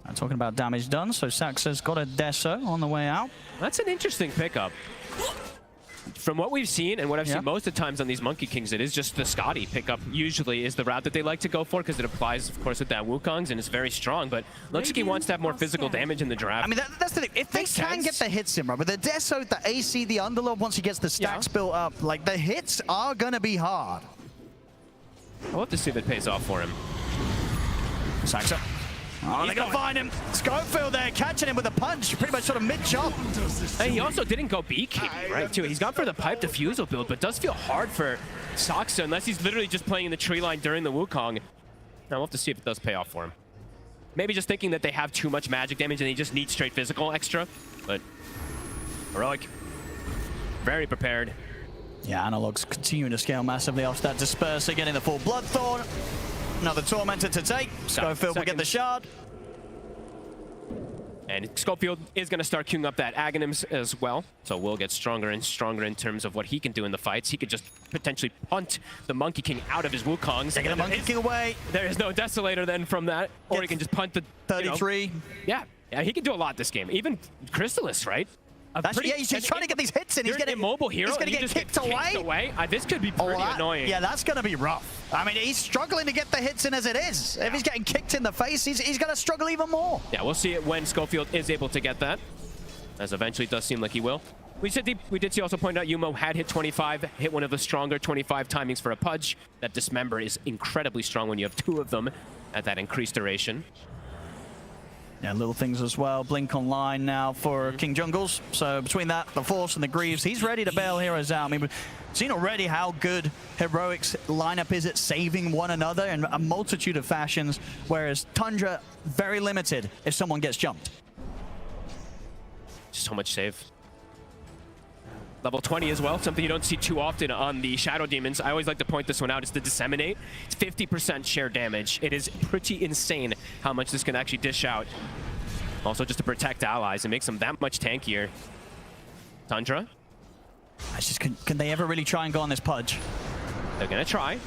I'm talking about damage done, so Saxa's got a Deso on the way out. That's an interesting pickup. From what we've seen and what I've seen most of the times on these Monkey Kings, it is just the Scotty pickup usually is the route that they like to go for, because it applies, of course, with that Wukong's and it's very strong, but looks like he wants to have more physical damage in the draft. I mean, that's the thing. If they can get the hits in, right, with the Deso, the AC, the Underlord, once he gets the stacks built up, like, the hits are going to be hard. I'll have to see if it pays off for him. Saxa. Oh, they're going to find him. Schofield there, catching him with a punch, pretty much sort of mid-chop. And he also didn't go BKB, right, too. He's gone for the pipe defusal build, but does feel hard for Saxa, unless he's literally just playing in the tree line during the Wukong. Now, we'll have to see if it does pay off for him. Maybe just thinking that they have too much magic damage and he just needs straight physical extra, but Heroic, very prepared. Yeah, Analog's continuing to scale massively off that Disperser, getting the full Bloodthorn. Another Tormentor to take. Schofield will get the shard. And Schofield is going to start queuing up that Aghanims as well. So we'll get stronger and stronger in terms of what he can do in the fights. He could just potentially punt the Monkey King out of his Wukongs. Taking the Monkey King away. There is no Desolator then from that. Or he can just punt the 33. You know, yeah, he can do a lot this game. Even Crystallis, right? Yeah, he's trying to get these hits in. He's getting immobile hero. He's going to get kicked away. This could be pretty annoying. Yeah, that's going to be rough. I mean, he's struggling to get the hits in as it is. If he's getting kicked in the face, he's going to struggle even more. Yeah, we'll see it when Schofield is able to get that, as eventually it does seem like he will. We did see also point out Yumo had hit 25, hit one of the stronger 25 timings for a Pudge. That Dismember is incredibly strong when you have two of them at that increased duration. Yeah, little things as well. Blink online now for King Jungles. So between that, the Force and the Greaves, he's ready to bail heroes out. I mean, we've seen already how good Heroic's lineup is at saving one another in a multitude of fashions, whereas Tundra, very limited if someone gets jumped. So much save. Level 20 as well, something you don't see too often on the Shadow Demons. I always like to point this one out. It's the Disseminate. It's 50% share damage. It is pretty insane how much this can actually dish out. Also just to protect allies. It makes them that much tankier. Tundra? Can they ever really try and go on this Pudge? They're going to try.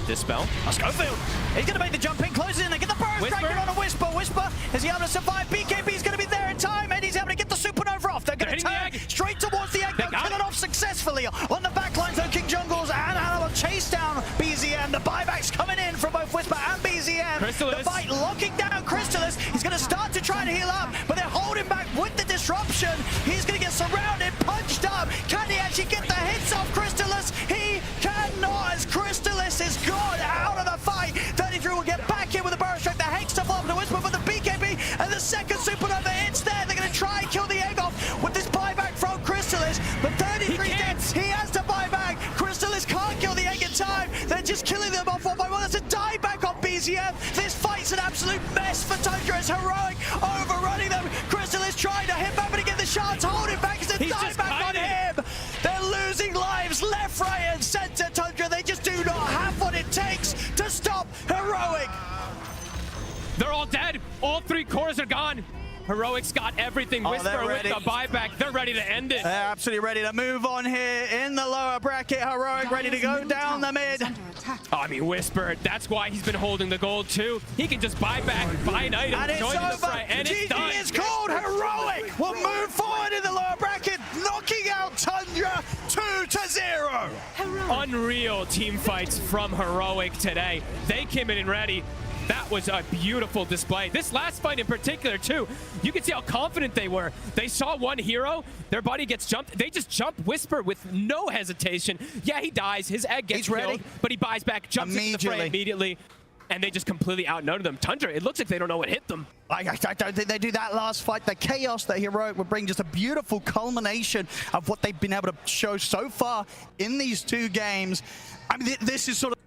Dispel. Schofield! He's going to make the jump in, close in, they get the burst striker on a Whisper. Whisper, is he able to survive? BKB is going to be there in time, and he's able to get the Supernova off. They're going to turn straight towards the egg. They'll kill it off successfully. On the back lines, though, King Jungles and Analog chase down BZM. The buybacks coming in from both Whisper and BZM. Crystallis. The fight locking down Crystallis. He's going to start to try and heal up, but they're holding back with the disruption. He's going to get surrounded, punched up. Can he actually get the hits off Crystallis? He cannot, as Crystallis is gone out of the fight. 33 will get back in with the burst strike. The Hex stuff off the Whisper for the BKB, and the second Supernova hits there. They're going to try and kill the egg off with this buyback from Crystallis, but 33 dead. He has to buy back. Crystallis can't kill the egg in time. They're just killing them off one by one. That's a dieback on BZM. This fight's an absolute mess for Tundra. It's Heroic overrunning them. Crystallis trying to hit back, but to get the shots, holding back. It's a dieback on him. They're losing lives left, right, and center. Tundra, they just do not have what it takes to stop Heroic. They're all dead. All three cores are gone. Heroic's got everything. Whisper with the buyback. They're ready to end it. They're absolutely ready to move on here in the lower bracket. Heroic ready to go down the mid. Oh, I mean, Whisper, that's why he's been holding the gold too. He can just buy back, buy an item, And it's join the over. fray, and it's done. GG is called. Heroic will move forward in the lower bracket, knocking out Tundra 2-0. Unreal team fights from Heroic today. They came in and ready. That was a beautiful display. This last fight in particular, too, you can see how confident they were. They saw one hero, their buddy gets jumped. They just jump Whisper with no hesitation. Yeah, he dies. His egg gets killed, but he buys back, jumps into the fray immediately, and they just completely outnumbered them. Tundra, it looks like they don't know what hit them. I don't think they do that last fight. The chaos that Heroic would bring, just a beautiful culmination of what they've been able to show so far in these two games. I mean, this is sort of